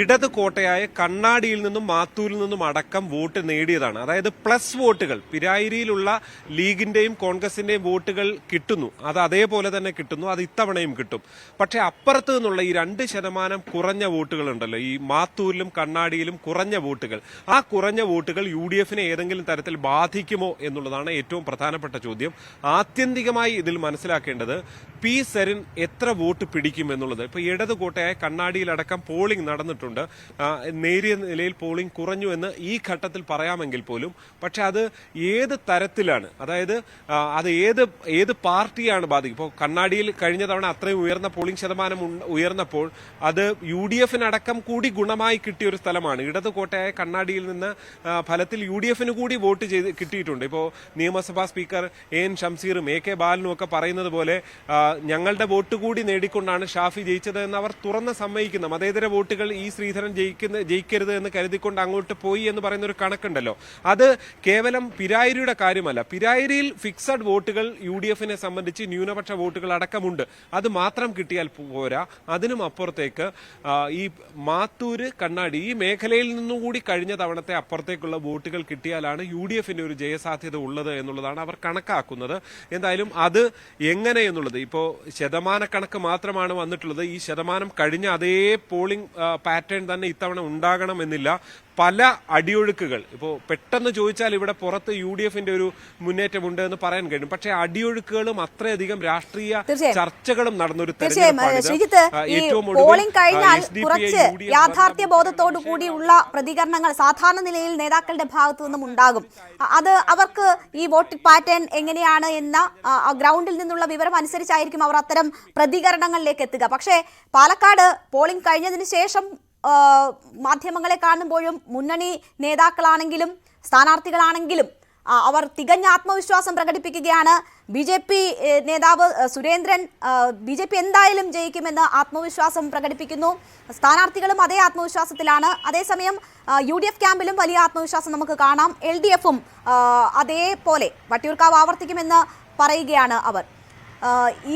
ഇടത് കോട്ടയായ കണ്ണാടിയിൽ നിന്നും മാത്തൂരിൽ നിന്നും അടക്കം വോട്ട് നേടിയതാണ്. അതായത് പ്ലസ് വോട്ടുകൾ പിരായിരിയിലുള്ള ലീഗിന്റെയും കോൺഗ്രസിന്റെയും വോട്ടുകൾ കിട്ടുന്നു. അത് അതേപോലെ തന്നെ കിട്ടുന്നു. അത് ഇത്തവണയും കിട്ടും. പക്ഷെ അപ്പുറത്ത് നിന്നുള്ള ഈ 2% കുറഞ്ഞ വോട്ടുകൾ ഉണ്ടല്ലോ, ഈ മാത്തൂരിലും കണ്ണാടിയിലും കുറഞ്ഞ വോട്ടുകൾ, ആ കുറഞ്ഞ വോട്ടുകൾ UDFനെ ഏതെങ്കിലും തരത്തിൽ ബാധിക്കുമോ എന്നുള്ളതാണ് ഏറ്റവും പ്രധാനപ്പെട്ട ചോദ്യം. ആത്യന്തികമായി ഇതിൽ മനസ്സിലാക്കേണ്ടത് P. സെറിൻ എത്ര വോട്ട് പിടിക്കും എന്നുള്ളത്. ഇപ്പൊ ഇടത് കോട്ടയായ കണ്ണാടിയിലടക്കം പോളിംഗ് നടന്നിട്ടുണ്ട്. നേരിയ നിലയിൽ പോളിംഗ് കുറഞ്ഞു എന്ന് ഈ ഘട്ടത്തിൽ പറയാമെങ്കിൽ പോലും, പക്ഷെ അത് ഏത് തരത്തിലാണ്, അതായത് അത് ഏത് പാർട്ടിയാണ് ബാധിക്കും. ഇപ്പോൾ കണ്ണാടിയിൽ കഴിഞ്ഞ തവണ അത്രയും ഉയർന്ന പോളിംഗ് ശതമാനം ഉയർന്നപ്പോൾ അത് UDFനടക്കം കൂടി ഗുണമായി കിട്ടിയ ഒരു സ്ഥലമാണ്. ഇടത് കോട്ടയായ കണ്ണാടിയിൽ നിന്ന് ഫലത്തിൽ UDFന് കൂടി വോട്ട് കിട്ടിയിട്ടുണ്ട്. ഇപ്പോൾ നിയമസഭാ സ്പീക്കർ സ്പീക്കർ എൻ ഷംസീറും AK ബാലനും ഒക്കെ പറയുന്നത് പോലെ ഞങ്ങളുടെ വോട്ട് കൂടി നേടിക്കൊണ്ടാണ് ഷാഫി ജയിച്ചത് എന്ന് അവർ തുറന്ന് സമ്മതിക്കുന്ന, മതേതര വോട്ടുകൾ ഈ ശ്രീധരൻ ജയിക്കരുത് എന്ന് കരുതിക്കൊണ്ട് അങ്ങോട്ട് പോയി എന്ന് പറയുന്ന ഒരു കണക്കുണ്ടല്ലോ. അത് കേവലം പിരായിരിയുടെ കാര്യമല്ല. പിരായിരിയിൽ ഫിക്സഡ് വോട്ടുകൾ UDF-നെ സംബന്ധിച്ച് ന്യൂനപക്ഷ വോട്ടുകൾ അടക്കമുണ്ട്. അത് മാത്രം കിട്ടിയാൽ പോരാ, അതിനും അപ്പുറത്തേക്ക് ഈ മാത്തൂര്, കണ്ണാടി ഈ മേഖലയിൽ നിന്നുകൂടി കഴിഞ്ഞ തവണത്തെ അപ്പുറത്തേക്കുള്ള വോട്ടുകൾ കിട്ടിയാലാണ് UDF-ന്റെ ഒരു ജയസാധ്യത ഉള്ളത് എന്നുള്ളതാണ് അവർ കണക്കാക്കുന്നത്. എന്തായാലും അത് എങ്ങനെ എന്നുള്ളത് ഇപ്പോൾ ശതമാനക്കണക്ക് മാത്രമാണ് വന്നിട്ടുള്ളത്. ഈ ശതമാനം കഴിഞ്ഞ അതേ പോളിംഗ് പാറ്റേൺ തന്നെ ഇത്തവണ ഉണ്ടാകണമെന്നില്ല. പല അടിയൊഴുക്കുകൾ ഇപ്പോൾ പെട്ടെന്ന് ചോദിച്ചാൽ ഇവിടെ പുറത്ത് UDF-ന്റെ ഒരു മുന്നേറ്റമുണ്ട് എന്ന് പറയാൻ കഴിയും. പക്ഷേ അടിയൊഴുക്കുകളും അത്രയധികം രാഷ്ട്രീയ ചർച്ചകളും നടന്നൊരു പോളിംഗ് കഴിഞ്ഞാൽ കുറച്ച് യാഥാർത്ഥ്യ ബോധത്തോടു കൂടിയുള്ള പ്രതികരണങ്ങൾ സാധാരണ നിലയിൽ നേതാക്കളുടെ ഭാഗത്തു നിന്നും ഉണ്ടാകും. അത് അവർക്ക് ഈ വോട്ടിംഗ് പാറ്റേൺ എങ്ങനെയാണ് എന്ന ഗ്രൗണ്ടിൽ നിന്നുള്ള വിവരം അനുസരിച്ചായിരിക്കും അവർ അത്തരം പ്രതികരണങ്ങളിലേക്ക് എത്തുക. പക്ഷേ പാലക്കാട് പോളിംഗ് കഴിഞ്ഞതിന് ശേഷം മാധ്യമങ്ങളെ കാണുമ്പോഴും മുന്നണി നേതാക്കളാണെങ്കിലും സ്ഥാനാർത്ഥികളാണെങ്കിലും അവർ തികഞ്ഞ ആത്മവിശ്വാസം പ്രകടിപ്പിക്കുകയാണ്. BJP നേതാവ് സുരേന്ദ്രൻ BJP എന്തായാലും ജയിക്കുമെന്ന് ആത്മവിശ്വാസം പ്രകടിപ്പിക്കുന്നു. സ്ഥാനാർത്ഥികളും അതേ ആത്മവിശ്വാസത്തിലാണ്. അതേസമയം UDF ക്യാമ്പിലും വലിയ ആത്മവിശ്വാസം നമുക്ക് കാണാം. LDF-ഉം അതേപോലെ വട്ടിയൂർക്കാവ് ആവർത്തിക്കുമെന്ന് പറയുകയാണ് അവർ.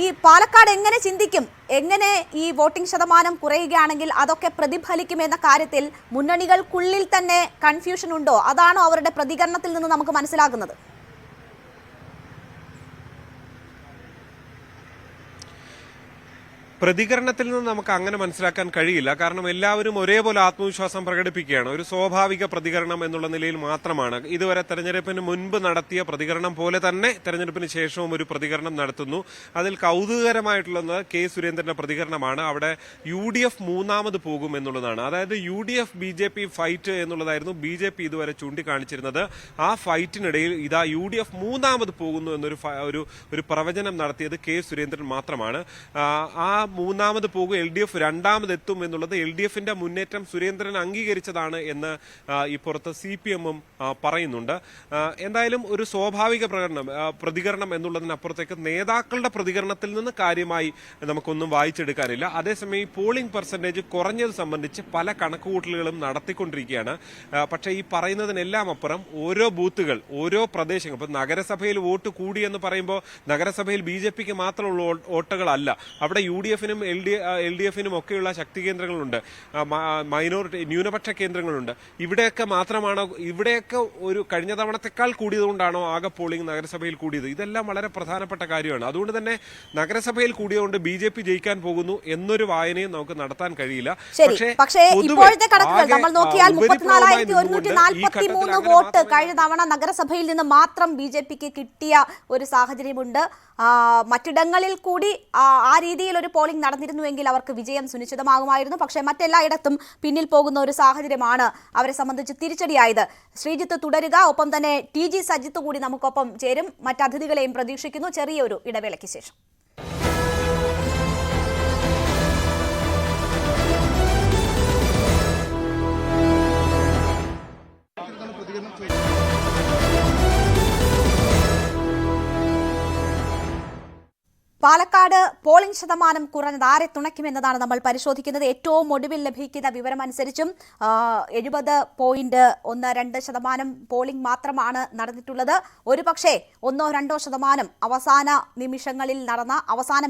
ഈ പാലക്കാട് എങ്ങനെ ചിന്തിക്കും, എങ്ങനെ ഈ വോട്ടിംഗ് ശതമാനം കുറയുകയാണെങ്കിൽ അതൊക്കെ പ്രതിഫലിക്കുമെന്ന കാര്യത്തിൽ മുന്നണികൾക്കുള്ളിൽ തന്നെ കൺഫ്യൂഷൻ ഉണ്ടോ? അതാണോ അവരുടെ പ്രതികരണത്തിൽ നിന്ന് നമുക്ക് മനസ്സിലാകുന്നത്? പ്രതികരണത്തിൽ നിന്ന് നമുക്ക് അങ്ങനെ മനസ്സിലാക്കാൻ കഴിയില്ല. കാരണം എല്ലാവരും ഒരേപോലെ ആത്മവിശ്വാസം പ്രകടിപ്പിക്കുകയാണ്. ഒരു സ്വാഭാവിക പ്രതികരണം എന്നുള്ള നിലയിൽ മാത്രമാണ്. ഇതുവരെ തെരഞ്ഞെടുപ്പിന് മുൻപ് നടത്തിയ പ്രതികരണം പോലെ തന്നെ തെരഞ്ഞെടുപ്പിന് ശേഷവും ഒരു പ്രതികരണം നടത്തുന്നു. അതിൽ കൗതുകകരമായിട്ടുള്ളത് K. സുരേന്ദ്രന്റെ പ്രതികരണമാണ്. അവിടെ UDF മൂന്നാമത് പോകും എന്നുള്ളതാണ്. അതായത് UDF BJP ഫൈറ്റ് എന്നുള്ളതായിരുന്നു BJP ഇതുവരെ ചൂണ്ടിക്കാണിച്ചിരുന്നത്. ആ ഫൈറ്റിനിടയിൽ ഇതാ UDF മൂന്നാമത് പോകുന്നു എന്നൊരു ഒരു പ്രവചനം നടത്തിയത് K. സുരേന്ദ്രൻ മാത്രമാണ്. ആ മൂന്നാമത് പോകും, LDF രണ്ടാമത് എത്തും എന്നുള്ളത് LDF-ന്റെ മുന്നേറ്റം സുരേന്ദ്രൻ അംഗീകരിച്ചതാണ് എന്ന് ഇപ്പുറത്ത് CPM-ഉം പറയുന്നുണ്ട്. എന്തായാലും ഒരു സ്വാഭാവിക പ്രതികരണം എന്നുള്ളതിനപ്പുറത്തേക്ക് നേതാക്കളുടെ പ്രതികരണത്തിൽ നിന്ന് കാര്യമായി നമുക്കൊന്നും വായിച്ചെടുക്കാനില്ല. അതേസമയം ഈ പോളിംഗ് പെർസെന്റേജ് കുറഞ്ഞത് സംബന്ധിച്ച് പല കണക്കുകൂട്ടലുകളും നടത്തിക്കൊണ്ടിരിക്കുകയാണ്. പക്ഷേ ഈ പറയുന്നതിനെല്ലാം അപ്പുറം ഓരോ ബൂത്തുകൾ, ഓരോ പ്രദേശങ്ങൾ, ഇപ്പൊ നഗരസഭയിൽ വോട്ട് കൂടി എന്ന് പറയുമ്പോൾ നഗരസഭയിൽ BJP-ക്ക് മാത്രമുള്ള വോട്ടുകളല്ല, അവിടെ UDF-നും LDF-നും ഒക്കെയുള്ള ശക്തി കേന്ദ്രങ്ങളുണ്ട്, മൈനോറിറ്റി ന്യൂനപക്ഷ കേന്ദ്രങ്ങളുണ്ട്. ഇവിടെയൊക്കെ മാത്രമാണോ, ഇവിടെയൊക്കെ ഒരു കഴിഞ്ഞ തവണത്തെക്കാൾ കൂടിയതുകൊണ്ടാണോ ആകെ പോളിംഗ് നഗരസഭയിൽ കൂടിയത്? ഇതെല്ലാം വളരെ പ്രധാനപ്പെട്ട കാര്യമാണ്. അതുകൊണ്ട് തന്നെ നഗരസഭയിൽ കൂടിയതുകൊണ്ട് BJP ജയിക്കാൻ പോകുന്നു എന്നൊരു വായനയും നമുക്ക് നടത്താൻ കഴിയില്ല. പക്ഷേ ഇപ്പോഴത്തെ കണക്കുകൾ നമ്മൾ നോക്കിയാൽ 34,143 വോട്ട് കഴിഞ്ഞ തവണ നഗരസഭയിൽ നിന്ന് മാത്രം BJP-ക്ക് കിട്ടിയ ഒരു സാഹചര്യമുണ്ട്. മറ്റിടങ്ങളിൽ കൂടി ആ രീതിയിൽ ഒരു പോളിംഗ് നടന്നിരുന്നുവെങ്കിൽ അവർക്ക് വിജയം സുനിശ്ചിതമാകുമായിരുന്നു. പക്ഷേ മറ്റെല്ലായിടത്തും പിന്നിൽ പോകുന്ന ഒരു സാഹചര്യമാണ് അവരെ സംബന്ധിച്ച് തിരിച്ചടിയായത്. ശ്രീജിത്ത് തുടരുക, ഒപ്പം തന്നെ TG സജിത്ത് കൂടി നമുക്കൊപ്പം ചേരും. മറ്റതിഥികളെയും പ്രതീക്ഷിക്കുന്നു ചെറിയൊരു ഇടവേളയ്ക്ക് ശേഷം. പാലക്കാട് പോളിംഗ് ശതമാനം കുറഞ്ഞത് ആരെ തുണയ്ക്കുമെന്നതാണ് നമ്മൾ പരിശോധിക്കുന്നത്. ഏറ്റവും ഒടുവിൽ ലഭിക്കുന്ന വിവരമനുസരിച്ചും 70.12% പോളിംഗ് മാത്രമാണ് നടന്നിട്ടുള്ളത്. ഒരു പക്ഷേ 1-2% അവസാന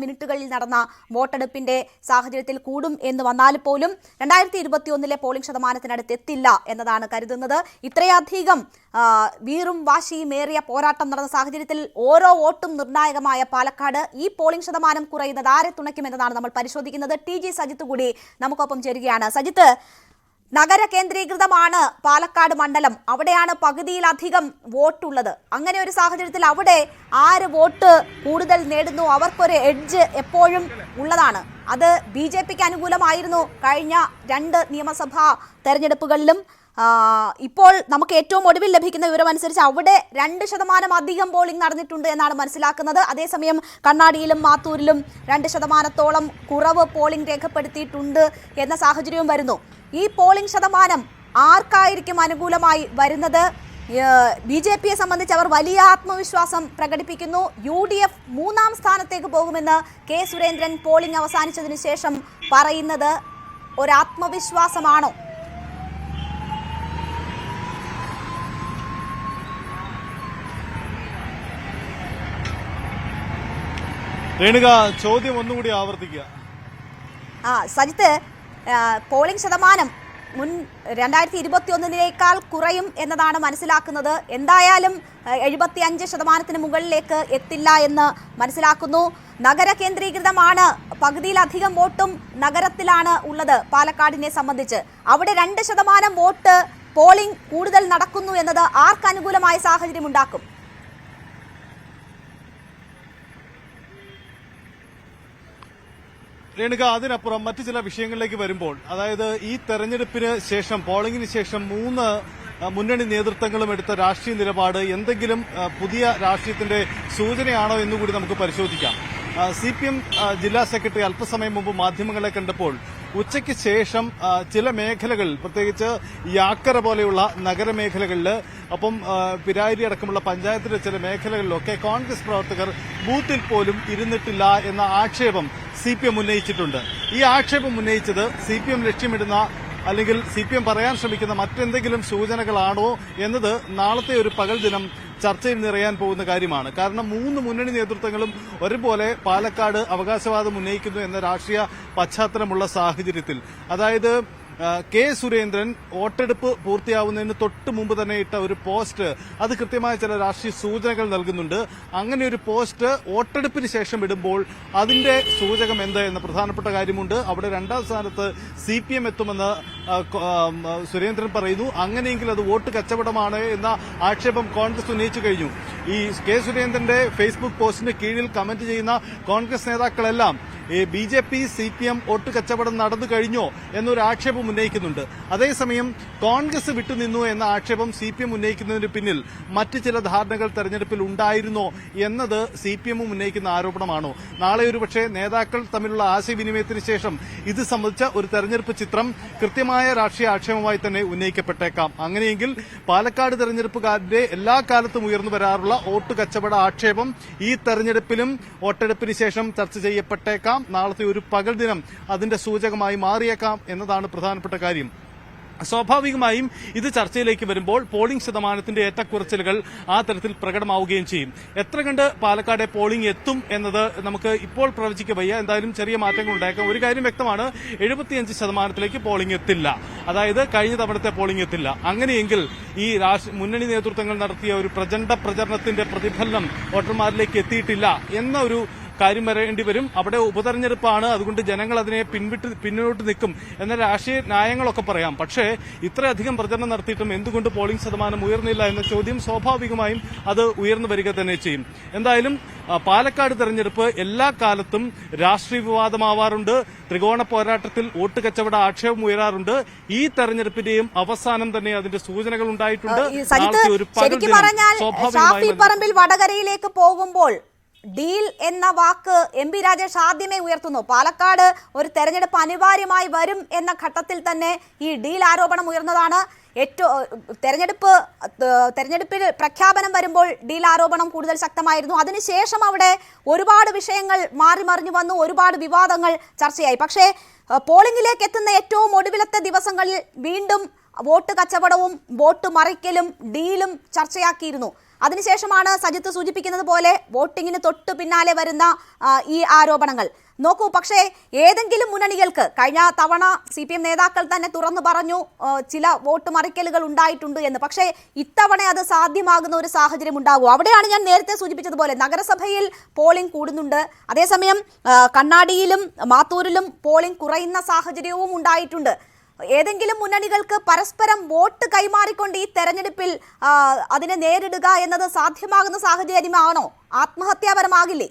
മിനിറ്റുകളിൽ നടന്ന വോട്ടെടുപ്പിന്റെ സാഹചര്യത്തിൽ കൂടും എന്ന് വന്നാൽ പോലും 2021 പോളിംഗ് ശതമാനത്തിനടുത്ത് എത്തില്ല എന്നതാണ് കരുതുന്നത്. ഇത്രയധികം വീറും വാശിയുമേറിയ പോരാട്ടം നടന്ന സാഹചര്യത്തിൽ ഓരോ വോട്ടും നിർണായകമായ പാലക്കാട് ഈ പോളിംഗ് ശതമാനം കുറയുന്നത് ആരെ തുണയ്ക്കുമെന്നതാണ് നമ്മൾ പരിശോധിക്കുന്നത്. TG സജിത്ത് കൂടി നമുക്കൊപ്പം ചേരുകയാണ്. സജിത്ത്, നഗര കേന്ദ്രീകൃതമാണ് പാലക്കാട് മണ്ഡലം, അവിടെയാണ് പകുതിയിലധികം വോട്ടുള്ളത്. അങ്ങനെ ഒരു സാഹചര്യത്തിൽ അവിടെ ആര് വോട്ട് കൂടുതൽ നേടുന്നു അവർക്കൊരു എഡ്ജ് എപ്പോഴും ഉള്ളതാണ്. അത് BJP-ക്ക് അനുകൂലമായിരുന്നു കഴിഞ്ഞ 2 നിയമസഭാ തെരഞ്ഞെടുപ്പുകളിലും. ഇപ്പോൾ നമുക്ക് ഏറ്റവും ഒടുവിൽ ലഭിക്കുന്ന വിവരമനുസരിച്ച് അവിടെ 2% അധികം പോളിംഗ് നടന്നിട്ടുണ്ട് എന്നാണ് മനസ്സിലാക്കുന്നത്. അതേസമയം കണ്ണാടിയിലും മാത്തൂരിലും 2% കുറവ് പോളിംഗ് രേഖപ്പെടുത്തിയിട്ടുണ്ട് എന്ന സാഹചര്യവും വരുന്നു. ഈ പോളിംഗ് ശതമാനം ആർക്കായിരിക്കും അനുകൂലമായി വരുന്നത്? BJP-യെ സംബന്ധിച്ച് അവർ വലിയ ആത്മവിശ്വാസം പ്രകടിപ്പിക്കുന്നു. UDF 3-ാം സ്ഥാനത്തേക്ക് പോകുമെന്ന് കെ സുരേന്ദ്രൻ പോളിംഗ് അവസാനിച്ചതിന് ശേഷം പറയുന്നത് ഒരാത്മവിശ്വാസമാണോ? രേണുക, ചോദ്യം ഒന്നുകൂടി ആവർത്തിക്കുക. സജിത്ത്, പോളിംഗ് ശതമാനം മുൻ 2021 കുറയും എന്നതാണ് മനസ്സിലാക്കുന്നത്. എന്തായാലും 75% മുകളിലേക്ക് എത്തില്ല എന്ന് മനസ്സിലാക്കുന്നു. നഗര കേന്ദ്രീകൃതമാണ്, പകുതിയിലധികം വോട്ടും നഗരത്തിലാണ് ഉള്ളത് പാലക്കാടിനെ സംബന്ധിച്ച്. അവിടെ 2% വോട്ട് പോളിംഗ് കൂടുതൽ നടക്കുന്നു എന്നത് ആർക്ക് അനുകൂലമായ സാഹചര്യം ഉണ്ടാക്കും? രേണുക, അതിനപ്പുറം മറ്റു ചില വിഷയങ്ങളിലേക്ക് വരുമ്പോൾ, അതായത് ഈ തെരഞ്ഞെടുപ്പിന് ശേഷം, പോളിംഗിന് ശേഷം 3 മുന്നണി നേതൃത്വങ്ങളും എടുത്ത രാഷ്ട്രീയ നിലപാട് എന്തെങ്കിലും പുതിയ രാഷ്ട്രീയത്തിന്റെ സൂചനയാണോ എന്നുകൂടി നമുക്ക് പരിശോധിക്കാം. CPM ജില്ലാ സെക്രട്ടറി അല്പസമയം മുമ്പ് മാധ്യമങ്ങളെ കണ്ടപ്പോൾ ഉച്ചയ്ക്ക് ശേഷം ചില മേഖലകൾ, പ്രത്യേകിച്ച് യാക്കര പോലെയുള്ള നഗരമേഖലകളിൽ, ഒപ്പം പിരായിരി അടക്കമുള്ള പഞ്ചായത്തിലെ ചില മേഖലകളിലൊക്കെ കോൺഗ്രസ് പ്രവർത്തകർ ബൂത്തിൽ പോലും ഇരുന്നിട്ടില്ല എന്ന ആക്ഷേപം CPM ഉന്നയിച്ചിട്ടുണ്ട്. ഈ ആക്ഷേപം ഉന്നയിച്ചത് CPM ലക്ഷ്യമിടുന്ന അല്ലെങ്കിൽ CPM പറയാൻ ശ്രമിക്കുന്ന മറ്റെന്തെങ്കിലും സൂചനകളാണോ എന്നത് നാളത്തെ ഒരു പകൽ ദിനം ചർച്ചയിൽ നിറയാൻ പോകുന്ന കാര്യമാണ്. കാരണം 3 മുന്നണി നേതൃത്വങ്ങളും ഒരുപോലെ പാലക്കാട് അവകാശവാദം ഉന്നയിക്കുന്നു എന്ന രാഷ്ട്രീയ പശ്ചാത്തലമുള്ള സാഹചര്യത്തിൽ, അതായത് കെ സുരേന്ദ്രൻ വോട്ടെടുപ്പ് പൂർത്തിയാവുന്നതിന് തൊട്ട് മുമ്പ് തന്നെ ഇട്ട ഒരു പോസ്റ്റ്, അത് കൃത്യമായ ചില രാഷ്ട്രീയ സൂചനകൾ നൽകുന്നുണ്ട്. അങ്ങനെ ഒരു പോസ്റ്റ് വോട്ടെടുപ്പിന് ശേഷം ഇടുമ്പോൾ അതിന്റെ സൂചകം എന്ത് എന്ന പ്രധാനപ്പെട്ട കാര്യമുണ്ട്. അവിടെ 2-ാം സ്ഥാനത്ത് CPM എത്തുമെന്ന് സുരേന്ദ്രൻ പറയുന്നു. അങ്ങനെയെങ്കിൽ അത് വോട്ട് കച്ചവടമാണ് എന്ന ആക്ഷേപം കോൺഗ്രസ് ഉന്നയിച്ചു കഴിഞ്ഞു. ഈ കെ സുരേന്ദ്രന്റെ ഫേസ്ബുക്ക് പോസ്റ്റിന് കീഴിൽ കമന്റ് ചെയ്യുന്ന കോൺഗ്രസ് നേതാക്കളെല്ലാം BJP CPM വോട്ട് കച്ചവടം നടന്നു കഴിഞ്ഞോ എന്നൊരു ആക്ഷേപം ഉന്നയിക്കുന്നുണ്ട്. അതേസമയം കോൺഗ്രസ് വിട്ടുനിന്നു എന്ന ആക്ഷേപം CPM ഉന്നയിക്കുന്നതിന് പിന്നിൽ മറ്റ് ചില ധാരണകൾ തെരഞ്ഞെടുപ്പിൽ ഉണ്ടായിരുന്നോ എന്നത് CPM ഉന്നയിക്കുന്ന ആരോപണമാണോ? നാളെ ഒരുപക്ഷെ നേതാക്കൾ തമ്മിലുള്ള ആശയവിനിമയത്തിന് ശേഷം ഇത് സംബന്ധിച്ച ഒരു തെരഞ്ഞെടുപ്പ് ചിത്രം കൃത്യമായ രാഷ്ട്രീയ ആക്ഷേപമായി തന്നെ ഉന്നയിക്കപ്പെട്ടേക്കാം. അങ്ങനെയെങ്കിൽ പാലക്കാട് തെരഞ്ഞെടുപ്പുകാരുടെ എല്ലാ കാലത്തും ഉയർന്നു വരാറുള്ള വോട്ട് കച്ചവട ആക്ഷേപം ഈ തെരഞ്ഞെടുപ്പിലും വോട്ടെടുപ്പിന് ശേഷം ചർച്ച ചെയ്യപ്പെട്ടേക്കാം. നാളത്തെ ഒരു പകൽ ദിനം അതിന്റെ സൂചകമായി മാറിയേക്കാം എന്നതാണ് പ്രധാനപ്പെട്ട കാര്യം. സ്വാഭാവികമായും ഇത് ചർച്ചയിലേക്ക് വരുമ്പോൾ പോളിംഗ് ശതമാനത്തിന്റെ ഏറ്റക്കുറച്ചിലുകൾ ആ തരത്തിൽ പ്രകടമാവുകയും ചെയ്യും. എത്ര കണ്ട് പാലക്കാട് പോളിംഗ് എത്തും എന്നത് നമുക്ക് ഇപ്പോൾ പ്രവചിக்க വയ്യ. എന്തായാലും ചെറിയ മാറ്റങ്ങൾ ഉണ്ടായേക്കാം. ഒരു കാര്യം വ്യക്തമാണ്, 75% പോളിംഗ് എത്തില്ല. അതായത് കഴിഞ്ഞ തവണത്തെ പോളിംഗ് എത്തില്ല. അങ്ങനെയെങ്കിൽ ഈ മുന്നണി നേതൃത്വങ്ങൾ നടത്തിയ ഒരു പ്രചണ്ഡ പ്രചരണത്തിന്റെ പ്രതിഫലനം വോട്ടർമാരിലേക്ക് എത്തിയിട്ടില്ല എന്ന ഒരു കാര്യം വരേണ്ടി വരും. അവിടെ ഉപതെരഞ്ഞെടുപ്പാണ്, അതുകൊണ്ട് ജനങ്ങൾ അതിനെ പിന്നോട്ട് നിൽക്കും എന്ന രാഷ്ട്രീയ ന്യായങ്ങളൊക്കെ പറയാം. പക്ഷേ ഇത്രയധികം പ്രചരണം നടത്തിയിട്ടും എന്തുകൊണ്ട് പോളിംഗ് ശതമാനം ഉയർന്നില്ല എന്ന ചോദ്യം സ്വാഭാവികമായും അത് ഉയർന്നു വരിക തന്നെ ചെയ്യും. എന്തായാലും പാലക്കാട് തെരഞ്ഞെടുപ്പ് എല്ലാ കാലത്തും രാഷ്ട്രീയ വിവാദമാവാറുണ്ട്. ത്രികോണ പോരാട്ടത്തിൽ വോട്ട് കച്ചവട ആക്ഷേപം ഉയരാറുണ്ട്. ഈ തെരഞ്ഞെടുപ്പിന്റെയും അവസാനം തന്നെ അതിന്റെ സൂചനകൾ ഉണ്ടായിട്ടുണ്ട്. ശരിക്കും പറഞ്ഞാൽ ഷാഫി പറമ്പിൽ വടകരയിലേക്ക് പോകുമ്പോൾ ഡീൽ എന്ന വാക്ക് MP രാജേഷ് ആദ്യമേ ഉയർത്തുന്നു. പാലക്കാട് ഒരു തെരഞ്ഞെടുപ്പ് അനിവാര്യമായി വരും എന്ന ഘട്ടത്തിൽ തന്നെ ഈ ഡീൽ ആരോപണം ഉയർന്നതാണ്. തെരഞ്ഞെടുപ്പിൽ പ്രഖ്യാപനം വരുമ്പോൾ ഡീൽ ആരോപണം കൂടുതൽ ശക്തമായിരുന്നു. അതിനുശേഷം അവിടെ ഒരുപാട് വിഷയങ്ങൾ മാറി മറിഞ്ഞു വന്നു, ഒരുപാട് വിവാദങ്ങൾ ചർച്ചയായി. പക്ഷേ പോളിംഗിലേക്ക് എത്തുന്ന ഏറ്റവും ഒടുവിലത്തെ ദിവസങ്ങളിൽ വീണ്ടും വോട്ട് കച്ചവടവും വോട്ട് മറിക്കലും ഡീലും ചർച്ചയാക്കിയിരുന്നു. അതിനുശേഷമാണ് സജിത്ത് സൂചിപ്പിക്കുന്നത് പോലെ വോട്ടിങ്ങിന് തൊട്ട് പിന്നാലെ വരുന്ന ഈ ആരോപണങ്ങൾ. നോക്കൂ, പക്ഷേ ഏതെങ്കിലും മുന്നണികൾക്ക് കഴിഞ്ഞ തവണ CPM നേതാക്കൾ തന്നെ തുറന്നു പറഞ്ഞു ചില വോട്ട് മറിക്കലുകൾ ഉണ്ടായിട്ടുണ്ട് എന്ന്. പക്ഷേ ഇത്തവണ അത് സാധ്യമാകുന്ന ഒരു സാഹചര്യം ഉണ്ടാകും. അവിടെയാണ് ഞാൻ നേരത്തെ സൂചിപ്പിച്ചതുപോലെ നഗരസഭയിൽ പോളിംഗ് കൂടുന്നുണ്ട്. അതേസമയം കണ്ണാടിയിലും മാത്തൂരിലും പോളിംഗ് കുറയുന്ന സാഹചര്യവും ഉണ്ടായിട്ടുണ്ട്. ഏതെങ്കിലും മുന്നണികൾക്ക് പരസ്പരം വോട്ട് കൈമാറിക്കൊണ്ട് ഈ തെരഞ്ഞെടുപ്പിൽ അതിനെ നേരിടുക എന്നത് സാധ്യമാകുന്ന സാഹചര്യമാണോ? ആത്മഹത്യാപരമാകില്ലേ?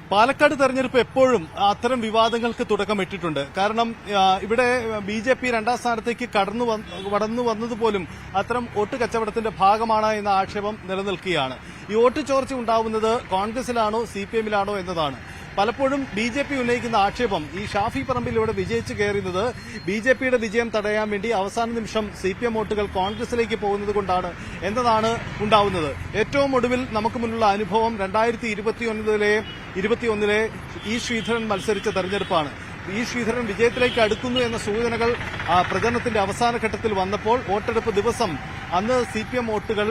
പാലക്കാട് തെരഞ്ഞെടുപ്പ് എപ്പോഴും അത്തരം വിവാദങ്ങൾക്ക് തുടക്കമിട്ടിട്ടുണ്ട്. കാരണം ഇവിടെ BJP 2-ാം സ്ഥാനത്തേക്ക് കടന്നു വന്നതുപോലും അത്തരം വോട്ട് കച്ചവടത്തിന്റെ ഭാഗമാണ് എന്ന ആക്ഷേപം നിലനിൽക്കുകയാണ്. ഈ വോട്ട് ചോർച്ച ഉണ്ടാവുന്നത് കോൺഗ്രസിലാണോ CPM-ലാണോ എന്നതാണ്. പലപ്പോഴും BJP ഉന്നയിക്കുന്ന ആക്ഷേപം ഈ ഷാഫി പറമ്പിൽ ഇവിടെ വിജയിച്ചു കയറുന്നത് BJPയുടെ വിജയം തടയാൻ വേണ്ടി അവസാന നിമിഷം CPM വോട്ടുകൾ കോൺഗ്രസിലേക്ക് പോകുന്നത് കൊണ്ടാണ് എന്നതാണ് ഉണ്ടാവുന്നത്. ഏറ്റവും ഒടുവിൽ നമുക്ക് മുന്നിലുള്ള അനുഭവം 2021 ഇ ശ്രീധരൻ മത്സരിച്ച തെരഞ്ഞെടുപ്പാണ്. ഇ ശ്രീധരൻ വിജയത്തിലേക്ക് അടുക്കുന്നു എന്ന സൂചനകൾ പ്രചരണത്തിന്റെ അവസാന ഘട്ടത്തിൽ വന്നപ്പോൾ വോട്ടെടുപ്പ് ദിവസം അന്ന് CPM വോട്ടുകൾ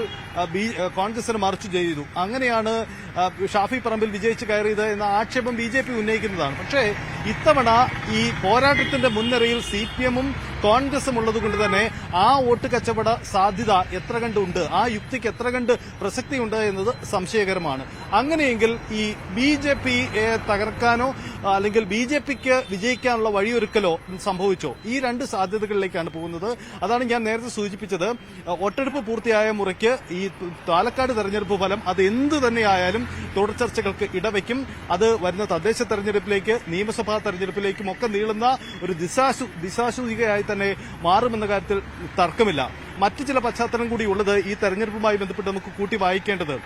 കോൺഗ്രസിന് മറിച്ചു ചെയ്തു. അങ്ങനെയാണ് ഷാഫി പറമ്പിൽ വിജയിച്ചു കയറിയത് എന്ന ആക്ഷേപം BJP ഉന്നയിക്കുന്നതാണ്. പക്ഷേ ഇത്തവണ ഈ പോരാട്ടത്തിന്റെ മുൻനിരയിൽ CPMഉം കോൺഗ്രസും ഉള്ളതുകൊണ്ട് തന്നെ ആ വോട്ട് കച്ചവട സാധ്യത എത്ര കണ്ടുണ്ട്, ആ യുക്തിക്ക് എത്ര കണ്ട് പ്രസക്തിയുണ്ട് എന്നത് സംശയകരമാണ്. അങ്ങനെയെങ്കിൽ ഈ BJPയെ തകർക്കാനോ അല്ലെങ്കിൽ BJPക്ക് വിജയിക്കാനുള്ള വഴിയൊരുക്കലോ സംഭവിച്ചോ? ഈ രണ്ട് സാധ്യതകളിലേക്കാണ് പോകുന്നത്. അതാണ് ഞാൻ നേരത്തെ സൂചിപ്പിച്ചത്. വോട്ടെടുപ്പ് പൂർത്തിയായ മുറയ്ക്ക് ഈ പാലക്കാട് തെരഞ്ഞെടുപ്പ് ഫലം അത് എന്തു തന്നെയായാലും തുടർ ചർച്ചകൾക്ക് ഇടവയ്ക്കും. അത് വരുന്ന തദ്ദേശ തെരഞ്ഞെടുപ്പിലേക്ക്, നിയമസഭാ തെരഞ്ഞെടുപ്പിലേക്കും ഒക്കെ നീളുന്ന ഒരു ദിശാസൂചികയായി തന്നെ മാറുമെന്ന കാര്യത്തിൽ തർക്കമില്ല. മറ്റു ചില പശ്ചാത്തലം കൂടി ഉള്ളത് ഈ തെരഞ്ഞെടുപ്പുമായി ബന്ധപ്പെട്ട് നമുക്ക് കൂട്ടി വായിക്കേണ്ടത്.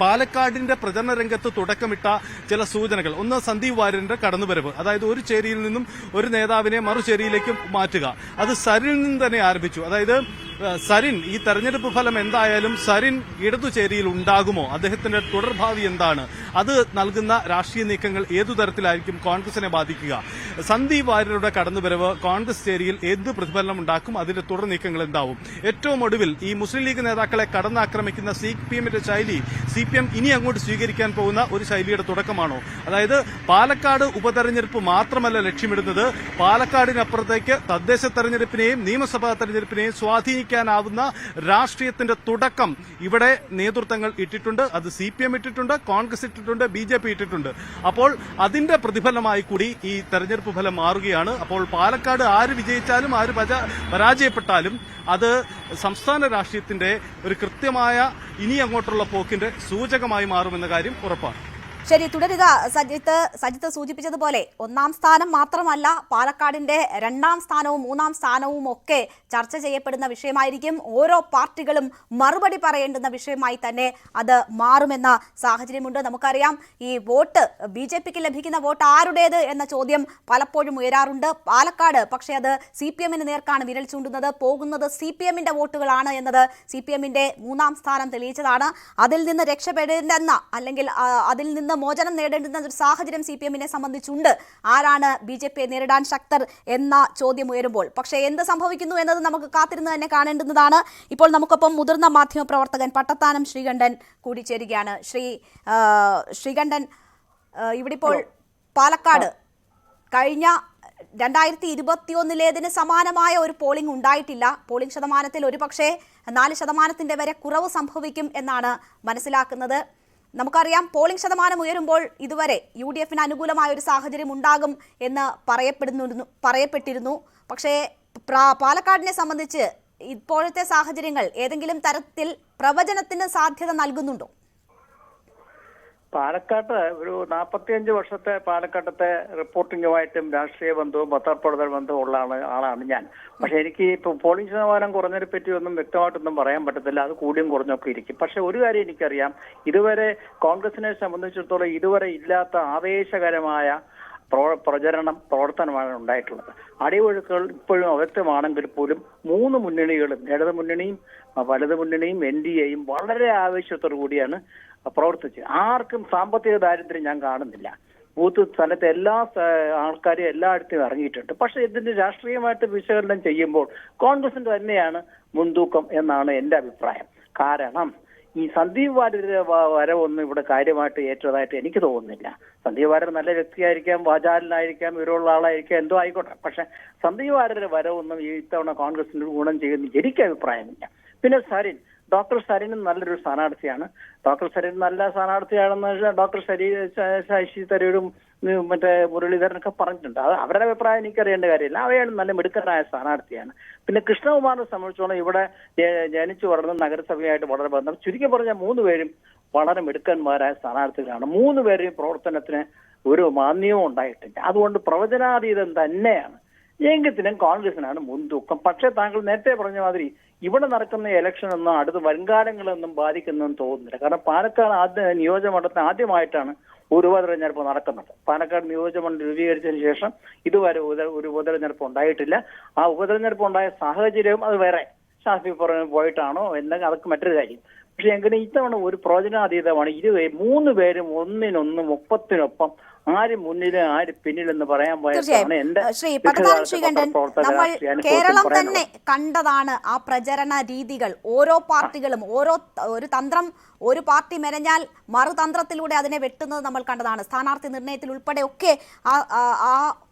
പാലക്കാടിന്റെ പ്രചരണ രംഗത്ത് തുടക്കമിട്ട ചില സൂചനകൾ. ഒന്ന്, സന്ദീപ് വാര്യരുടെ കടന്നുവരവ്. അതായത് ഒരു ചേരിയിൽ നിന്നും ഒരു നേതാവിനെ മറുചേരിയിലേക്ക് മാറ്റുക. അത് സരിനിൽ നിന്ന് തന്നെ ആരംഭിച്ചു. അതായത് സരിൻ, ഈ തെരഞ്ഞെടുപ്പ് ഫലം എന്തായാലും സരിൻ ഇടതുചേരിയിൽ ഉണ്ടാകുമോ, അദ്ദേഹത്തിന്റെ തുടർഭാവി എന്താണ്, അത് നൽകുന്ന രാഷ്ട്രീയ നീക്കങ്ങൾ ഏതു തരത്തിലായിരിക്കും കോൺഗ്രസിനെ ബാധിക്കുക, സന്ദീപ് വാര്യരുടെ കടന്നുവരവ് കോൺഗ്രസ് ചേരിയിൽ എന്ത് പ്രതിഫലനം ഉണ്ടാക്കും, അതിന്റെ തുടർ നീക്കങ്ങൾ എന്താവും. ഏറ്റവും ഒടുവിൽ ഈ മുസ്ലിം ലീഗ് നേതാക്കളെ കടന്നാക്രമിക്കുന്ന CPMന്റെ ശൈലി CPM ഇനി അങ്ങോട്ട് സ്വീകരിക്കാൻ പോകുന്ന ഒരു ശൈലിയുടെ തുടക്കമാണോ? അതായത് പാലക്കാട് ഉപതെരഞ്ഞെടുപ്പ് മാത്രമല്ല ലക്ഷ്യമിടുന്നത്, പാലക്കാടിനപ്പുറത്തേക്ക് തദ്ദേശ തെരഞ്ഞെടുപ്പിനെയും നിയമസഭാ തെരഞ്ഞെടുപ്പിനെയും സ്വാധീനിക്കാനാവുന്ന രാഷ്ട്രീയത്തിന്റെ തുടക്കം ഇവിടെ നേതൃത്വങ്ങൾ ഇട്ടിട്ടുണ്ട്. അത് CPM ഇട്ടിട്ടുണ്ട്, കോൺഗ്രസ് ഇട്ടിട്ടുണ്ട്, BJP ഇട്ടിട്ടുണ്ട്. അപ്പോൾ അതിന്റെ പ്രതിഫലമായി കൂടി ഈ തെരഞ്ഞെടുപ്പ് ഫലം മാറുകയാണ്. അപ്പോൾ പാലക്കാട് ആര് വിജയിച്ചാലും ആര് പരാജയപ്പെട്ടാലും അത് സംസ്ഥാന രാഷ്ട്രീയത്തിന്റെ ഒരു കൃത്യമായ ഇനി അങ്ങോട്ടുള്ള പോക്കിന്റെ സൂചകമായി മാറുമെന്ന കാര്യം ഉറപ്പാണ്. ശരി, തുടരുക. സജിത്ത് സൂചിപ്പിച്ചതുപോലെ ഒന്നാം സ്ഥാനം മാത്രമല്ല, പാലക്കാടിന്റെ രണ്ടാം സ്ഥാനവും മൂന്നാം സ്ഥാനവും ഒക്കെ ചർച്ച ചെയ്യപ്പെടുന്ന വിഷയമായിരിക്കും. ഓരോ പാർട്ടികളും മറുപടി പറയേണ്ടുന്ന വിഷയമായി തന്നെ അത് മാറുമെന്ന സാഹചര്യമുണ്ട്. നമുക്കറിയാം, ഈ വോട്ട് BJPക്ക് ലഭിക്കുന്ന വോട്ട് ആരുടേത് എന്ന ചോദ്യം പലപ്പോഴും ഉയരാറുണ്ട്. പാലക്കാട് പക്ഷേ അത് CPMന് നേർക്കാണ് വിരൽ ചൂണ്ടുന്നത്. പോകുന്നത് CPMന്റെ വോട്ടുകളാണ് എന്നത് CPMന്റെ മൂന്നാം സ്ഥാനം തെളിയിച്ചതാണ്. അതിൽ നിന്ന് രക്ഷപ്പെടേണ്ടെന്ന അല്ലെങ്കിൽ അതിൽ നിന്ന് മോചനം നേടേണ്ടുന്ന ഒരു സാഹചര്യം CPMനെ സംബന്ധിച്ചുണ്ട്. ആരാണ് BJPയെ നേരിടാൻ ശക്തർ എന്ന ചോദ്യം ഉയരുമ്പോൾ പക്ഷേ എന്ത് സംഭവിക്കുന്നു എന്നത് നമുക്ക് കാത്തിരുന്ന് തന്നെ കാണേണ്ടുന്നതാണ്. ഇപ്പോൾ നമുക്കൊപ്പം മുതിർന്ന മാധ്യമ പ്രവർത്തകൻ പട്ടത്താനം ശ്രീകണ്ഠൻ കൂടി ചേരുകയാണ്. ശ്രീകണ്ഠൻ, ഇവിടെ ഇപ്പോൾ പാലക്കാട് കഴിഞ്ഞ 2021 സമാനമായ ഒരു പോളിംഗ് ഉണ്ടായിട്ടില്ല. പോളിംഗ് ശതമാനത്തിൽ ഒരുപക്ഷെ 4% വരെ കുറവ് സംഭവിക്കും എന്നാണ് മനസ്സിലാക്കുന്നത്. നമുക്കറിയാം, പോളിംഗ് ശതമാനം ഉയരുമ്പോൾ ഇതുവരെ UDFന് അനുകൂലമായ ഒരു സാഹചര്യം ഉണ്ടാകും എന്ന് പറയപ്പെട്ടിരുന്നു. പക്ഷേ പാലക്കാടിനെ സംബന്ധിച്ച് ഇപ്പോഴത്തെ സാഹചര്യങ്ങൾ ഏതെങ്കിലും തരത്തിൽ പ്രവചനത്തിന് സാധ്യത നൽകുന്നുണ്ടോ? പാലക്കാട്ട് ഒരു 45 വർഷത്തെ പാലക്കാട്ടത്തെ റിപ്പോർട്ടിങ്ങുമായിട്ടും രാഷ്ട്രീയ ബന്ധവും പത്രപ്രവർത്തന ബന്ധവും ഉള്ള ആളാണ് ഞാൻ. പക്ഷെ എനിക്ക് ഇപ്പൊ പോളിംഗ് ശതമാനം കുറഞ്ഞതിനെ പറ്റി ഒന്നും വ്യക്തമായിട്ടൊന്നും പറയാൻ പറ്റത്തില്ല. അത് കൂടിയും കുറഞ്ഞൊക്കെ ഇരിക്കും. പക്ഷെ ഒരു കാര്യം എനിക്കറിയാം, ഇതുവരെ കോൺഗ്രസിനെ സംബന്ധിച്ചിടത്തോളം ഇതുവരെ ഇല്ലാത്ത ആവേശകരമായ പ്രവർത്തനമാണ് ഉണ്ടായിട്ടുള്ളത്. അടിയൊഴുക്കുകൾ ഇപ്പോഴും അവ്യക്തമാണെങ്കിൽ പോലും 3 മുന്നണികളും, ഇടത് മുന്നണിയും വലത് മുന്നണിയും NDAയും വളരെ ആവേശത്തോടു കൂടിയാണ് പ്രവർത്തിച്ചത്. ആർക്കും സാമ്പത്തിക ദാരിദ്ര്യം ഞാൻ കാണുന്നില്ല. ബൂത്ത് സ്ഥലത്തെ എല്ലാ ആൾക്കാരും എല്ലായിടത്തും ഇറങ്ങിയിട്ടുണ്ട്. പക്ഷെ ഇതിന്റെ രാഷ്ട്രീയമായിട്ട് വിശകലനം ചെയ്യുമ്പോൾ കോൺഗ്രസിന്റെ തന്നെയാണ് മുൻതൂക്കം എന്നാണ് എന്റെ അഭിപ്രായം. കാരണം ഈ സന്ദീപ് വാര്യരുടെ വരവൊന്നും ഇവിടെ കാര്യമായിട്ട് ഏറ്റതായിട്ട് എനിക്ക് തോന്നുന്നില്ല. സന്ദീപ് വാര്യർ നല്ല വ്യക്തിയായിരിക്കാം, വാചാലനായിരിക്കാം, വിവരമുള്ള ആളായിരിക്കാം, എന്തോ ആയിക്കോട്ടെ. പക്ഷെ സന്ദീപ് വാര്യരുടെ വരവൊന്നും ഈ ഇത്തവണ കോൺഗ്രസിന് ഗുണം ചെയ്യുന്ന എനിക്ക് അഭിപ്രായമില്ല. പിന്നെ ഡോക്ടർ സരിനും നല്ലൊരു സ്ഥാനാർത്ഥിയാണ്. ഡോക്ടർ സരിൻ നല്ല സ്ഥാനാർത്ഥിയാണെന്ന് ഡോക്ടർ ശശി തരൂരും മറ്റേ മുരളീധരനൊക്കെ പറഞ്ഞിട്ടുണ്ട്. അത് അവരുടെ അഭിപ്രായം എനിക്കറിയേണ്ട കാര്യമില്ല. അവയാണ് നല്ല മിടുക്കനായ സ്ഥാനാർത്ഥിയാണ്. പിന്നെ കൃഷ്ണകുമാറിനെ സംബന്ധിച്ചോളം ഇവിടെ ജനിച്ചു വളർന്ന നഗരസഭയായിട്ട് വളരെ ബന്ധം. ചുരുക്കി പറഞ്ഞ 3 പേരും വളരെ മിടുക്കന്മാരായ സ്ഥാനാർത്ഥികളാണ്. 3 പേരെയും പ്രവർത്തനത്തിന് ഒരു മാന്യവും ഉണ്ടായിട്ടില്ല. അതുകൊണ്ട് പ്രവചനാതീതം തന്നെയാണ്. എങ്കിലും കോൺഗ്രസിനാണ് മുൻതൂക്കം. പക്ഷേ താങ്കൾ നേരത്തെ പറഞ്ഞ മാതിരി ഇവിടെ നടക്കുന്ന ഇലക്ഷൻ ഒന്നും അടുത്ത വരുംകാലങ്ങളൊന്നും ബാധിക്കുന്നതെന്ന് തോന്നുന്നില്ല. കാരണം പാലക്കാട് നിയോജകമണ്ഡലത്തിന് ആദ്യമായിട്ടാണ് ഒരു ഉപതെരഞ്ഞെടുപ്പ് നടക്കുന്നത്. പാലക്കാട് നിയോജകമണ്ഡലം രൂപീകരിച്ചതിന് ശേഷം ഇതുവരെ ഒരു ഉപതെരഞ്ഞെടുപ്പ് ഉണ്ടായിട്ടില്ല. ആ ഉപതെരഞ്ഞെടുപ്പ് ഉണ്ടായ സാഹചര്യവും അത് വേറെ ഷാഫി പുറമെ പോയിട്ടാണോ എന്നൊക്കെ അതൊക്കെ മറ്റൊരു കാര്യം. പക്ഷെ എങ്ങനെ ഇത്തവണ ഒരു പ്രവചനാതീതമാണ്. 3 പേരും ഒന്നിനൊന്ന് 30-നൊപ്പം ആര് മുന്നിലും ആര് പിന്നിലെന്ന് പറയാൻ പോയതാണ് എന്റെ ശ്രീ പട്ടത്താനം ശ്രീകണ്ഠൻ, നമ്മൾ കേരളം തന്നെ കണ്ടതാണ് ആ പ്രചരണ രീതികൾ. ഓരോ പാർട്ടികളും ഒരു തന്ത്രം ഒരു പാർട്ടി മെനഞ്ഞാൽ മറുതന്ത്രത്തിലൂടെ അതിനെ വെട്ടുന്നത് നമ്മൾ കണ്ടതാണ്. സ്ഥാനാർത്ഥി നിർണയത്തിൽ ഉൾപ്പെടെ ഒക്കെ ആ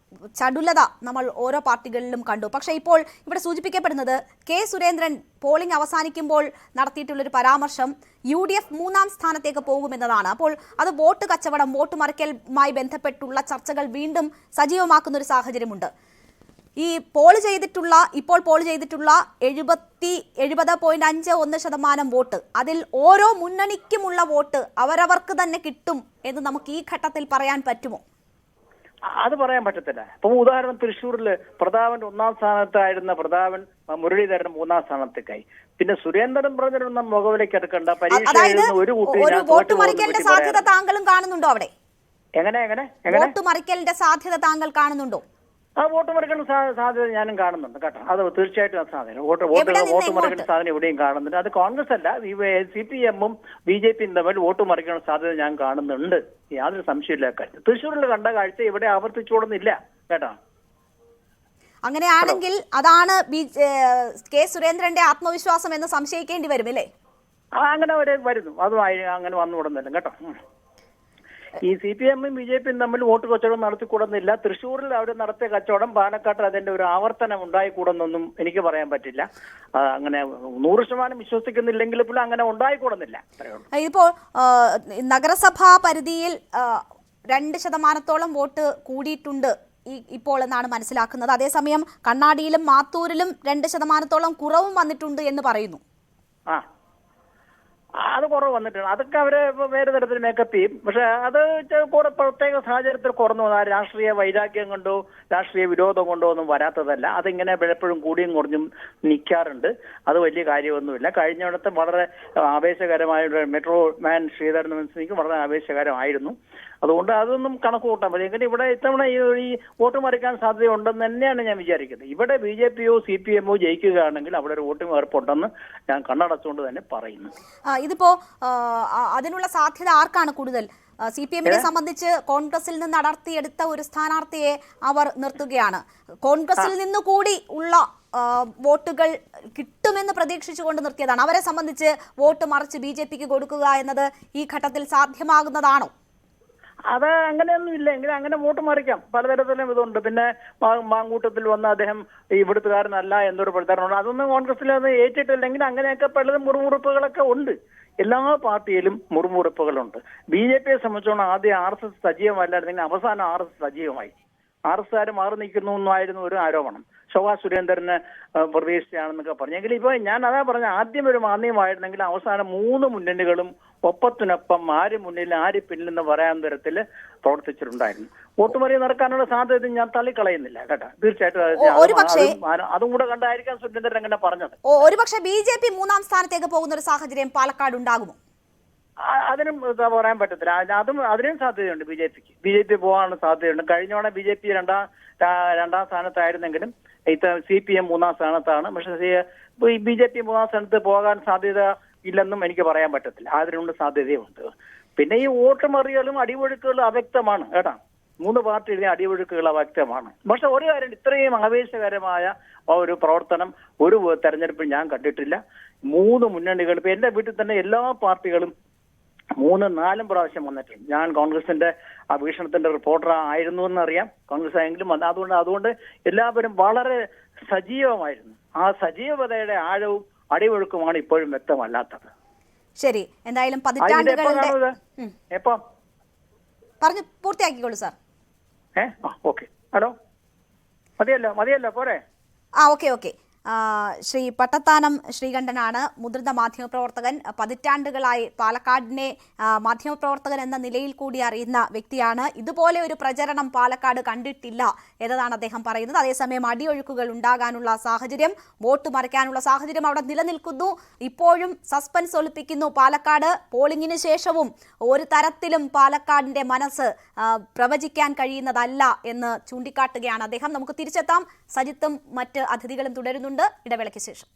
ചടുലത നമ്മൾ ഓരോ പാർട്ടികളിലും കണ്ടു. പക്ഷേ ഇപ്പോൾ ഇവിടെ സൂചിപ്പിക്കപ്പെടുന്നത് കെ സുരേന്ദ്രൻ പോളിംഗ് അവസാനിക്കുമ്പോൾ നടത്തിയിട്ടുള്ളൊരു പരാമർശം UDF 3-ാം സ്ഥാനത്തേക്ക് പോകുമെന്നതാണ്. അപ്പോൾ അത് വോട്ട് കച്ചവടം, വോട്ട് മറിക്കലുമായി ബന്ധപ്പെട്ടുള്ള ചർച്ചകൾ വീണ്ടും സജീവമാക്കുന്ന ഒരു സാഹചര്യമുണ്ട്. ഈ ഇപ്പോൾ പോൾ ചെയ്തിട്ടുള്ള 70.51% വോട്ട്, അതിൽ ഓരോ മുന്നണിക്കുമുള്ള വോട്ട് അവരവർക്ക് തന്നെ കിട്ടും എന്ന് നമുക്ക് ഈ ഘട്ടത്തിൽ പറയാൻ പറ്റുമോ? അത് പറയാൻ പറ്റത്തില്ല. ഇപ്പൊ ഉദാഹരണം തൃശ്ശൂരില് പ്രതാപൻ 1-ാം സ്ഥാനത്തായിരുന്ന പ്രതാപൻ മുരളീധരൻ 3-ാം സ്ഥാനത്തേക്കായി. പിന്നെ സുരേന്ദ്രൻ പറഞ്ഞിരുന്ന മുഖവിലേക്ക് എടുക്കേണ്ട പരീക്ഷ ഒരു വോട്ട് മറിക്കലിന്റെ സാധ്യത താങ്കളും കാണുന്നുണ്ടോ അവിടെ? എങ്ങനെ വോട്ട് മറിക്കലിന്റെ സാധ്യത താങ്കൾ കാണുന്നുണ്ടോ? ആ വോട്ട് മറിക്കുന്ന സാധ്യത ഞാനും കാണുന്നുണ്ട് കേട്ടോ. അത് തീർച്ചയായിട്ടും സാധ്യത വോട്ട് മറിക്കുന്ന സാധ്യത എവിടെയും കാണുന്നുണ്ട്. അത് കോൺഗ്രസ് അല്ല, CPM-ഉം BJP-യും തമ്മിൽ വോട്ട് മറിക്കുന്ന സാധ്യത ഞാൻ കാണുന്നുണ്ട്. യാതൊരു സംശയമില്ല കാര്യം. തൃശ്ശൂരിൽ കണ്ട കാഴ്ച ഇവിടെ ആവർത്തിച്ചോടുന്നില്ല കേട്ടോ. അങ്ങനെയാണെങ്കിൽ അതാണ് കെ സുരേന്ദ്രന്റെ ആത്മവിശ്വാസം എന്ന് സംശയിക്കേണ്ടി വരും അല്ലേ? അങ്ങനെ വരുന്നു, അതും അങ്ങനെ വന്നുകൂടുന്നില്ല കേട്ടോ. ഈ CPM-ഉം BJP-യും തമ്മിൽ വോട്ട് കച്ചവടം നടത്തിക്കൂടുന്നില്ല. തൃശ്ശൂരിൽ അവർ നടത്തിയ കച്ചവടം പാലക്കാട്ട് അതിന്റെ ഒരു ആവർത്തനം ഉണ്ടായിക്കൂടുന്നൊന്നും എനിക്ക് പറയാൻ പറ്റില്ല. അങ്ങനെ 100% വിശ്വസിക്കുന്നില്ലെങ്കിൽ പോലും അങ്ങനെ ഉണ്ടായിക്കൂടുന്നില്ല. ഇപ്പോൾ നഗരസഭാ പരിധിയിൽ 2% വോട്ട് കൂടിയിട്ടുണ്ട് ഇപ്പോൾ എന്നാണ് മനസ്സിലാക്കുന്നത്. അതേസമയം കണ്ണാടിയിലും മാത്തൂരിലും 2% കുറവും വന്നിട്ടുണ്ട് എന്ന് പറയുന്നു. അത് കുറവ് വന്നിട്ടുണ്ട്. അതൊക്കെ അവര് വേറെ തരത്തിൽ മേക്കപ്പ് ചെയ്യും. പക്ഷെ അത് പ്രത്യേക സാഹചര്യത്തിൽ കുറഞ്ഞു വന്നാൽ രാഷ്ട്രീയ വൈരാഗ്യം കൊണ്ടോ രാഷ്ട്രീയ വിരോധം കൊണ്ടോ ഒന്നും വരാത്തതല്ല. അതിങ്ങനെ എപ്പോഴും കൂടിയും കുറഞ്ഞും നിൽക്കാറുണ്ട്. അത് വലിയ കാര്യമൊന്നുമില്ല. കഴിഞ്ഞിടത്ത് വളരെ ആവേശകരമായ മെട്രോ മാൻ ശ്രീധരൻ മനസ്സിലേക്ക് വളരെ ആവേശകരമായിരുന്നു. അതുകൊണ്ട് അതൊന്നും കണക്ക് കൂട്ടാൻ പറ്റും. എങ്ങനെ ഇവിടെ ഇത്തവണ ഈ വോട്ട് മറിക്കാൻ സാധ്യതയുണ്ടെന്ന് തന്നെയാണ് ഞാൻ വിചാരിക്കുന്നത്. ഇവിടെ BJP-യോ CPM-ഓ ജയിക്കുകയാണെങ്കിൽ അവിടെ ഒരു വോട്ടിംഗ് ഉറപ്പുണ്ടെന്ന് ഞാൻ കണ്ണടച്ചുകൊണ്ട് തന്നെ പറയുന്നു. ഇതിപ്പോ അതിനുള്ള സാധ്യത ആർക്കാണ് കൂടുതൽ? CPM-നെ സംബന്ധിച്ച് കോൺഗ്രസിൽ നിന്ന് അടർത്തിയെടുത്ത ഒരു സ്ഥാനാർത്ഥിയെ അവർ നിർത്തുകയാണ്. കോൺഗ്രസിൽ നിന്ന് കൂടി ഉള്ള വോട്ടുകൾ കിട്ടുമെന്ന് പ്രതീക്ഷിച്ചുകൊണ്ട് നിർത്തിയതാണ്. അവരെ സംബന്ധിച്ച് വോട്ട് മറിച്ച് BJP-ക്ക് കൊടുക്കുക എന്നത് ഈ ഘട്ടത്തിൽ സാധ്യമാകുന്നതാണോ? അത് അങ്ങനെയൊന്നും ഇല്ല. എങ്കിലും അങ്ങനെ വോട്ട് മറിക്കാം. പലതരത്തിലും ഇതുണ്ട്. പിന്നെ മാങ്കൂട്ടത്തിൽ വന്ന് അദ്ദേഹം ഇവിടുത്തുകാരനല്ല എന്നൊരു പ്രചാരണമുണ്ട്. അതൊന്നും കോൺഗ്രസിൽ അത് ഏറ്റിട്ടില്ലെങ്കിൽ അങ്ങനെയൊക്കെ പലതും മുറിമുറുപ്പുകളൊക്കെ ഉണ്ട്. എല്ലാ പാർട്ടിയിലും മുറിമുറുപ്പുകളുണ്ട്. BJP-യെ സംബന്ധിച്ചോളം ആദ്യം RSS സജീവമല്ലായിരുന്നെങ്കിൽ അവസാനം RSS സജീവമായി. RSS മാറി നിൽക്കുന്നു എന്നായിരുന്നു ഒരു ആരോപണം. ശോഭാ സുരേന്ദ്രന് പ്രതീക്ഷിച്ചാണെന്നൊക്കെ പറഞ്ഞെങ്കിൽ ഇപ്പൊ ഞാൻ അതാ പറഞ്ഞ ആദ്യം ഒരു മാന്യമായിരുന്നെങ്കിൽ അവസാനം 3 മുന്നണികളും ഒപ്പത്തിനൊപ്പം ആര് മുന്നിൽ ആര് പിന്നിലെന്ന് പറയാൻ തരത്തിൽ പ്രവർത്തിച്ചിട്ടുണ്ടായിരുന്നു. വോട്ടുമറി നടക്കാനുള്ള സാധ്യത ഞാൻ തള്ളിക്കളയുന്നില്ല കേട്ടോ. തീർച്ചയായിട്ടും അതും കൂടെ കണ്ടായിരിക്കാം സുരേന്ദ്രൻ അങ്ങനെ പറഞ്ഞത്. ഒരുപക്ഷെ BJP 3-ാം സ്ഥാനത്തേക്ക് പോകുന്ന ഒരു സാഹചര്യം പാലക്കാട് ഉണ്ടാകുമോ? അതിനും പറയാൻ പറ്റത്തില്ല. അതിനും സാധ്യതയുണ്ട്. BJP പോകാനുള്ള സാധ്യതയുണ്ട്. കഴിഞ്ഞ തവണ BJP രണ്ടാം സ്ഥാനത്തായിരുന്നെങ്കിലും CPM 3-ാം സ്ഥാനത്താണ്. പക്ഷെ BJP 3-ാം സ്ഥാനത്ത് പോകാൻ സാധ്യത ഇല്ലെന്നും എനിക്ക് പറയാൻ പറ്റത്തില്ല. അതിനുള്ള സാധ്യതയുണ്ട്. പിന്നെ ഈ വോട്ട് മറിയലും അടിയൊഴുക്കുകളും അവ്യക്തമാണ് കേട്ടാ. 3 പാർട്ടിയുടെ അടിയൊഴുക്കുകൾ അവ്യക്തമാണ്. പക്ഷെ ഒരു കാര്യം, ഇത്രയും ആവേശകരമായ ഒരു പ്രവർത്തനം ഒരു തെരഞ്ഞെടുപ്പിൽ ഞാൻ കണ്ടിട്ടില്ല. 3 മുന്നണികൾ ഇപ്പൊ എന്റെ വീട്ടിൽ തന്നെ എല്ലാ പാർട്ടികളും 3-4 പ്രാവശ്യം വന്നിട്ടുണ്ട്. ഞാൻ കോൺഗ്രസിന്റെ ആ വീക്ഷണത്തിന്റെ റിപ്പോർട്ടർ ആയിരുന്നു എന്നറിയാം. കോൺഗ്രസ് ആയെങ്കിലും അതുകൊണ്ട് എല്ലാവരും വളരെ സജീവമായിരുന്നു. ആ സജീവതയുടെ ആഴവും അടിയൊഴുക്കുമാണ് ഇപ്പോഴും വ്യക്തമല്ലാത്തത്. ശരി, എന്തായാലും പതിറ്റാണ്ടുകളുടെ എപ്പോ പറഞ്ഞു പൂർത്തിയാക്കിക്കോളൂ സാർ. ഓക്കെ. ഹലോ, മതിയല്ലോ പോരെ? ഓക്കെ. ശ്രീ പട്ടത്താനം ശ്രീകണ്ഠനാണ്, മുതിർന്ന മാധ്യമപ്രവർത്തകൻ. പതിറ്റാണ്ടുകളായി പാലക്കാടിനെ മാധ്യമപ്രവർത്തകൻ എന്ന നിലയിൽ കൂടി അറിയുന്ന വ്യക്തിയാണ്. ഇതുപോലെ ഒരു പ്രചരണം പാലക്കാട് കണ്ടിട്ടില്ല എന്നതാണ് അദ്ദേഹം പറയുന്നത്. അതേസമയം അടിയൊഴുക്കുകൾ ഉണ്ടാകാനുള്ള സാഹചര്യം, വോട്ട് മറിക്കാനുള്ള സാഹചര്യം അവിടെ നിലനിൽക്കുന്നു. ഇപ്പോഴും സസ്പെൻസ് ഒളിപ്പിക്കുന്നു പാലക്കാട്. പോളിംഗിന് ശേഷവും ഒരു തരത്തിലും പാലക്കാടിന്റെ മനസ്സ് പ്രവചിക്കാൻ കഴിയുന്നതല്ല എന്ന് ചൂണ്ടിക്കാട്ടുകയാണ് അദ്ദേഹം. നമുക്ക് തിരിച്ചെത്താം. സജിത്തും മറ്റ് അതിഥികളും തുടരുന്നു ഇടവേളയ്ക്ക് ശേഷം.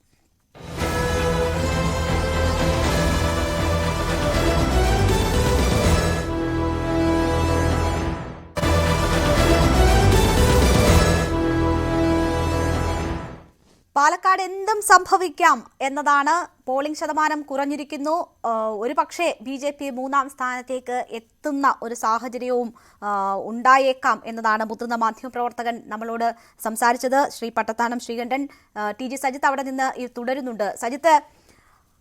പാലക്കാട് എന്തും സംഭവിക്കാം എന്നതാണ്. പോളിംഗ് ശതമാനം കുറഞ്ഞിരിക്കുന്നു. ഒരു പക്ഷേ BJP 3ാം സ്ഥാനത്തേക്ക് എത്തുന്ന ഒരു സാഹചര്യവും ഉണ്ടായേക്കാം എന്നതാണ് മുതിർന്ന മാധ്യമപ്രവർത്തകൻ നമ്മളോട് സംസാരിച്ചത്. ശ്രീ പട്ടത്താനം ശ്രീകണ്ഠൻ. TG സജിത്ത് അവിടെ നിന്ന് തുടരുന്നുണ്ട്. സജിത്ത്,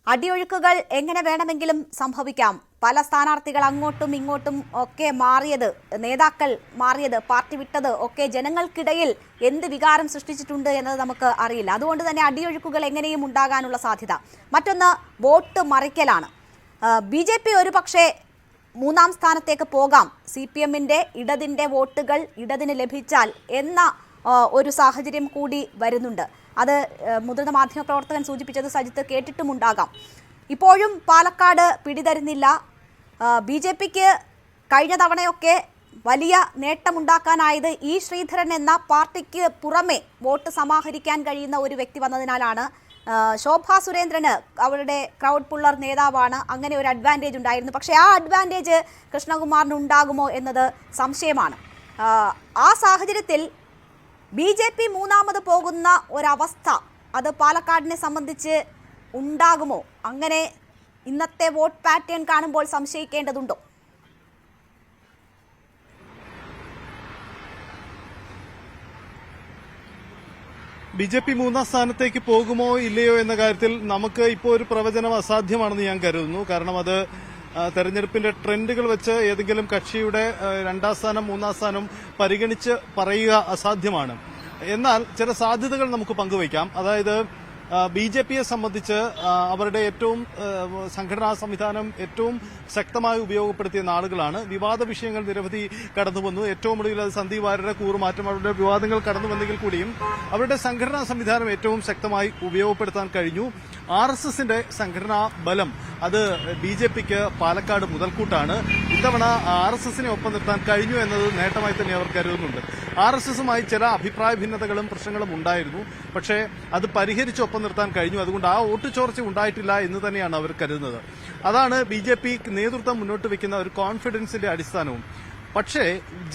അടിയൊഴുക്കുകൾ എങ്ങനെ വേണമെങ്കിലും സംഭവിക്കാം. പല സ്ഥാനാർത്ഥികൾ അങ്ങോട്ടും ഇങ്ങോട്ടും ഒക്കെ മാറിയത്, നേതാക്കൾ മാറിയത്, പാർട്ടി വിട്ടത് ഒക്കെ ജനങ്ങൾക്കിടയിൽ എന്ത് വികാരം സൃഷ്ടിച്ചിട്ടുണ്ട് എന്നത് നമുക്ക് അറിയില്ല. അതുകൊണ്ട് തന്നെ അടിയൊഴുക്കുകൾ എങ്ങനെയും ഉണ്ടാകാനുള്ള സാധ്യത. മറ്റൊന്ന് വോട്ട് മറിക്കലാണ്. BJP ഒരു പക്ഷേ 3ാം സ്ഥാനത്തേക്ക് പോകാം. CPMന്റെ ഇടതിന്റെ വോട്ടുകൾ ഇടതിന് ലഭിച്ചാൽ എന്ന ഒരു സാഹചര്യം കൂടി വരുന്നുണ്ട്. അത് മുതിർന്ന മാധ്യമപ്രവർത്തകൻ സൂചിപ്പിച്ചത് സജിത്ത് കേട്ടിട്ടുമുണ്ടാകാം. ഇപ്പോഴും പാലക്കാട് പിടിതരുന്നില്ല. BJPക്ക് കഴിഞ്ഞ തവണയൊക്കെ വലിയ നേട്ടമുണ്ടാക്കാനായത് ശ്രീധരൻ എന്ന പാർട്ടിക്ക് പുറമെ വോട്ട് സമാഹരിക്കാൻ കഴിയുന്ന ഒരു വ്യക്തി വന്നതിനാലാണ്. ശോഭാ സുരേന്ദ്രന് അവരുടെ ക്രൗഡ് പുള്ളർ നേതാവാണ്, അങ്ങനെ ഒരു അഡ്വാൻറ്റേജ് ഉണ്ടായിരുന്നു. പക്ഷേ ആ അഡ്വാൻറ്റേജ് കൃഷ്ണകുമാറിന് ഉണ്ടാകുമോ എന്നത് സംശയമാണ്. ആ സാഹചര്യത്തിൽ BJP 3ാമത് പോകുന്ന ഒരവസ്ഥ അത് പാലക്കാടിനെ സംബന്ധിച്ച് ഉണ്ടാകുമോ? അങ്ങനെ ഇന്നത്തെ വോട്ട് പാറ്റേൺ കാണുമ്പോൾ സംശയിക്കേണ്ടതുണ്ടോ? BJP 3ാം സ്ഥാനത്തേക്ക് പോകുമോ ഇല്ലയോ എന്ന കാര്യത്തിൽ നമുക്ക് ഇപ്പോൾ ഒരു പ്രവചനം അസാധ്യമാണെന്ന് ഞാൻ കരുതുന്നു. കാരണം അത് തെരഞ്ഞെടുപ്പിന്റെ ട്രെൻഡുകൾ വെച്ച് ഏതെങ്കിലും കക്ഷിയുടെ 2ാം സ്ഥാനം 3ാം സ്ഥാനം പരിഗണിച്ച് പറയുക അസാധ്യമാണ്. എന്നാൽ ചില സാധ്യതകൾ നമുക്ക് പങ്കുവയ്ക്കാം. അതായത് BJPയെ സംബന്ധിച്ച് അവരുടെ ഏറ്റവും സംഘടനാ സംവിധാനം ഏറ്റവും ശക്തമായി ഉപയോഗപ്പെടുത്തിയ നാളുകളാണ്. വിവാദ വിഷയങ്ങൾ നിരവധി കടന്നുവന്നു. ഏറ്റവും ഒടുവിൽ അത് സന്ദീപ് വാര്യരുടെ കൂറുമാറ്റം, അവരുടെ വിവാദങ്ങൾ കടന്നുവന്നെങ്കിൽ കൂടിയും അവരുടെ സംഘടനാ സംവിധാനം ഏറ്റവും ശക്തമായി ഉപയോഗപ്പെടുത്താൻ കഴിഞ്ഞു. RSSന്റെ സംഘടനാ ബലം അത് BJPക്ക് പാലക്കാട് മുതൽക്കൂട്ടാണ്. ഇത്തവണ RSSനെ ഒപ്പം നിർത്താൻ കഴിഞ്ഞു എന്നത് നേട്ടമായി തന്നെ അവർ കരുതുന്നുണ്ട്. RSSുമായി ചില അഭിപ്രായ ഭിന്നതകളും പ്രശ്നങ്ങളും ഉണ്ടായിരുന്നു. പക്ഷേ അത് പരിഹരിച്ച് ഒപ്പം നിർത്താൻ കഴിഞ്ഞു. അതുകൊണ്ട് ആ വോട്ട് ചോർച്ച ഉണ്ടായിട്ടില്ല എന്ന് തന്നെയാണ് അവർ കരുതുന്നത്. അതാണ് BJP നേതൃത്വം മുന്നോട്ട് വയ്ക്കുന്ന ഒരു കോൺഫിഡൻസിന്റെ അടിസ്ഥാനവും. പക്ഷേ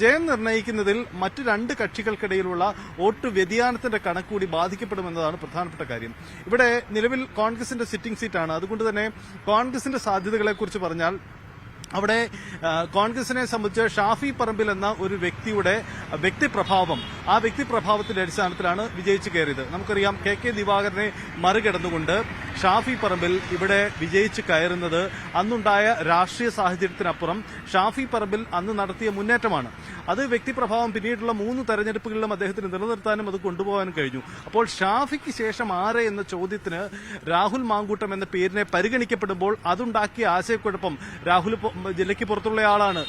ജയം നിർണ്ണയിക്കുന്നതിൽ മറ്റ് 2 കക്ഷികൾക്കിടയിലുള്ള വോട്ട് വ്യതിയാനത്തിന്റെ കണക്കുകൂടി ബാധിക്കപ്പെടുമെന്നതാണ് പ്രധാനപ്പെട്ട കാര്യം. ഇവിടെ നിലവിൽ കോൺഗ്രസിന്റെ സിറ്റിംഗ് സീറ്റാണ്. അതുകൊണ്ട് തന്നെ കോൺഗ്രസിന്റെ സാധ്യതകളെക്കുറിച്ച് പറഞ്ഞാൽ അവിടെ കോൺഗ്രസിനെ സംബന്ധിച്ച് ഷാഫി പറമ്പിൽ എന്ന ഒരു വ്യക്തിയുടെ വ്യക്തിപ്രഭാവം, ആ വ്യക്തിപ്രഭാവത്തിന്റെ അടിസ്ഥാനത്തിലാണ് വിജയിച്ചു കയറിയത്. നമുക്കറിയാം KK ദിവാകരനെ മറികടന്നുകൊണ്ട് ഷാഫി പറമ്പിൽ ഇവിടെ വിജയിച്ചു കയറുന്നത് അന്നുണ്ടായ രാഷ്ട്രീയ സാഹചര്യത്തിനപ്പുറം ഷാഫി പറമ്പിൽ അന്ന് നടത്തിയ മുന്നേറ്റമാണ്. അത് വ്യക്തിപ്രഭാവം പിന്നീടുള്ള 3 തെരഞ്ഞെടുപ്പുകളിലും അദ്ദേഹത്തിന് നിലനിർത്താനും അത് കൊണ്ടുപോകാനും കഴിഞ്ഞു. അപ്പോൾ ഷാഫിക്ക് ശേഷം ആരെ എന്ന ചോദ്യത്തിന് രാഹുൽ മാങ്കൂട്ടം എന്ന പേരിനെ പരിഗണിക്കപ്പെടുമ്പോൾ അതുണ്ടാക്കിയ ആശയക്കുഴപ്പം, രാഹുൽ ജില്ലയ്ക്ക് പുറത്തുള്ളയാളാണ്,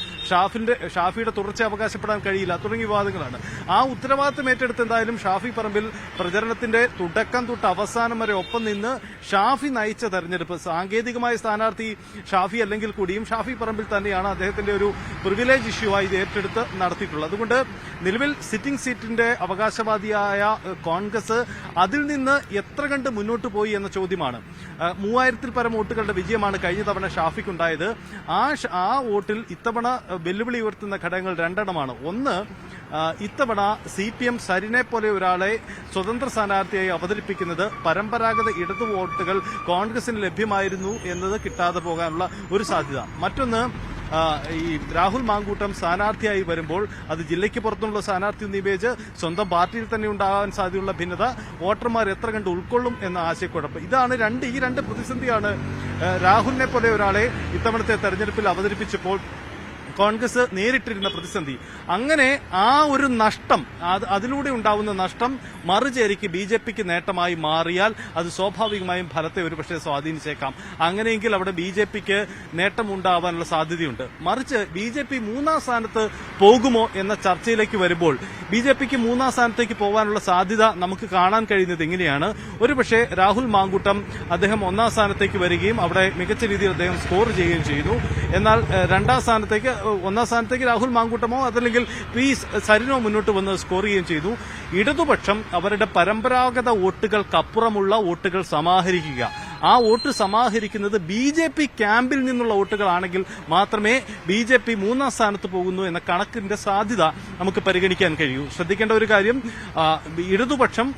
ഷാഫിയുടെ തുടർച്ച അവകാശപ്പെടാൻ കഴിയില്ല തുടങ്ങിയ വിവാദങ്ങളാണ്. ആ ഉത്തരവാദിത്തം ഏറ്റെടുത്ത് എന്തായാലും ഷാഫി പറമ്പിൽ പ്രചരണത്തിന്റെ തുടക്കം തൊട്ട് അവസാനം വരെ ഒപ്പം നിന്ന് ഷാഫി നയിച്ച തെരഞ്ഞെടുപ്പ്, സാങ്കേതികമായ സ്ഥാനാർത്ഥി ഷാഫി അല്ലെങ്കിൽ കൂടിയും ഷാഫി പറമ്പിൽ തന്നെയാണ് അദ്ദേഹത്തിന്റെ ഒരു പ്രിവിലേജ് ഇഷ്യൂ ആയി ഇത് ഏറ്റെടുത്ത് നടത്തിയിട്ടുള്ളത്. അതുകൊണ്ട് നിലവിൽ സിറ്റിംഗ് സീറ്റിന്റെ അവകാശവാദിയായ കോൺഗ്രസ് അതിൽ നിന്ന് എത്ര കണ്ട് മുന്നോട്ട് പോയി എന്ന ചോദ്യമാണ്. 3000-ൽ പരം വോട്ടുകളുടെ വിജയമാണ് കഴിഞ്ഞ തവണ ഷാഫിക്കുണ്ടായത്. ആ വോട്ടിൽ ഇത്തവണ വെല്ലുവിളി ഉയർത്തുന്ന ഘടകങ്ങൾ 2 ഒന്ന്, ഇത്തവണ CPM സരിനെ പോലെ ഒരാളെ സ്വതന്ത്ര സ്ഥാനാർത്ഥിയായി അവതരിപ്പിക്കുന്നത് പരമ്പരാഗത ഇടതു വോട്ടുകൾ കോൺഗ്രസിന് ലഭ്യമായിരുന്നു എന്നത് കിട്ടാതെ പോകാനുള്ള ഒരു സാധ്യത. മറ്റൊന്ന്, ഈ രാഹുൽ മാങ്കൂട്ടം സ്ഥാനാർത്ഥിയായി വരുമ്പോൾ അത് ജില്ലയ്ക്ക് പുറത്തുള്ള സ്ഥാനാർത്ഥി നിവേജ് സ്വന്തം പാർട്ടിയിൽ തന്നെ ഉണ്ടാകാൻ സാധ്യതയുള്ള ഭിന്നത, വോട്ടർമാർ എത്ര കണ്ട് ഉൾക്കൊള്ളും എന്ന ആശയക്കുഴപ്പം. ഇതാണ് ഈ രണ്ട് പ്രതിസന്ധിയാണ് രാഹുലിനെ പോലെ ഒരാളെ ഇത്തവണത്തെ തെരഞ്ഞെടുപ്പിൽ അവതരിപ്പിച്ചപ്പോൾ കോൺഗ്രസ് നേരിട്ടിരുന്ന പ്രതിസന്ധി. അങ്ങനെ ആ ഒരു നഷ്ടം, അതിലൂടെ ഉണ്ടാവുന്ന നഷ്ടം മറുചേരിക്ക് BJPക്ക് നേട്ടമായി മാറിയാൽ അത് സ്വാഭാവികമായും ഫലത്തെ ഒരുപക്ഷെ സ്വാധീനിച്ചേക്കാം. അങ്ങനെയെങ്കിൽ അവിടെ BJPക്ക് നേട്ടമുണ്ടാവാനുള്ള സാധ്യതയുണ്ട്. മറിച്ച് BJP 3ാം സ്ഥാനത്ത് പോകുമോ എന്ന ചർച്ചയിലേക്ക് വരുമ്പോൾ BJPക്ക് 3ാം സ്ഥാനത്തേക്ക് പോകാനുള്ള സാധ്യത നമുക്ക് കാണാൻ കഴിയുന്നത് എങ്ങനെയാണ്? ഒരുപക്ഷെ രാഹുൽ മാങ്കൂട്ടം അദ്ദേഹം 1ാം സ്ഥാനത്തേക്ക് വരികയും അവിടെ മികച്ച രീതിയിൽ അദ്ദേഹം സ്കോർ ചെയ്യുകയും ചെയ്തു. എന്നാൽ 1ാം സ്ഥാനത്തേക്ക് രാഹുൽ മാങ്കൂട്ടമോ അതല്ലെങ്കിൽ പി സരിനോ മുന്നോട്ട് വന്ന് സ്കോർ ചെയ്യുകയും ചെയ്തു. ഇടതുപക്ഷം അവരുടെ പരമ്പരാഗത വോട്ടുകൾക്കപ്പുറമുള്ള വോട്ടുകൾ സമാഹരിക്കുക, ആ വോട്ട് സമാഹരിക്കുന്നത് BJP ക്യാമ്പിൽ നിന്നുള്ള വോട്ടുകളാണെങ്കിൽ മാത്രമേ BJP 3ാം സ്ഥാനത്ത് പോകുന്നു എന്ന കണക്കിന്റെ സാധ്യത നമുക്ക് പരിഗണിക്കാൻ കഴിയൂ. ശ്രദ്ധിക്കേണ്ട ഒരു കാര്യം, ഇടതുപക്ഷവും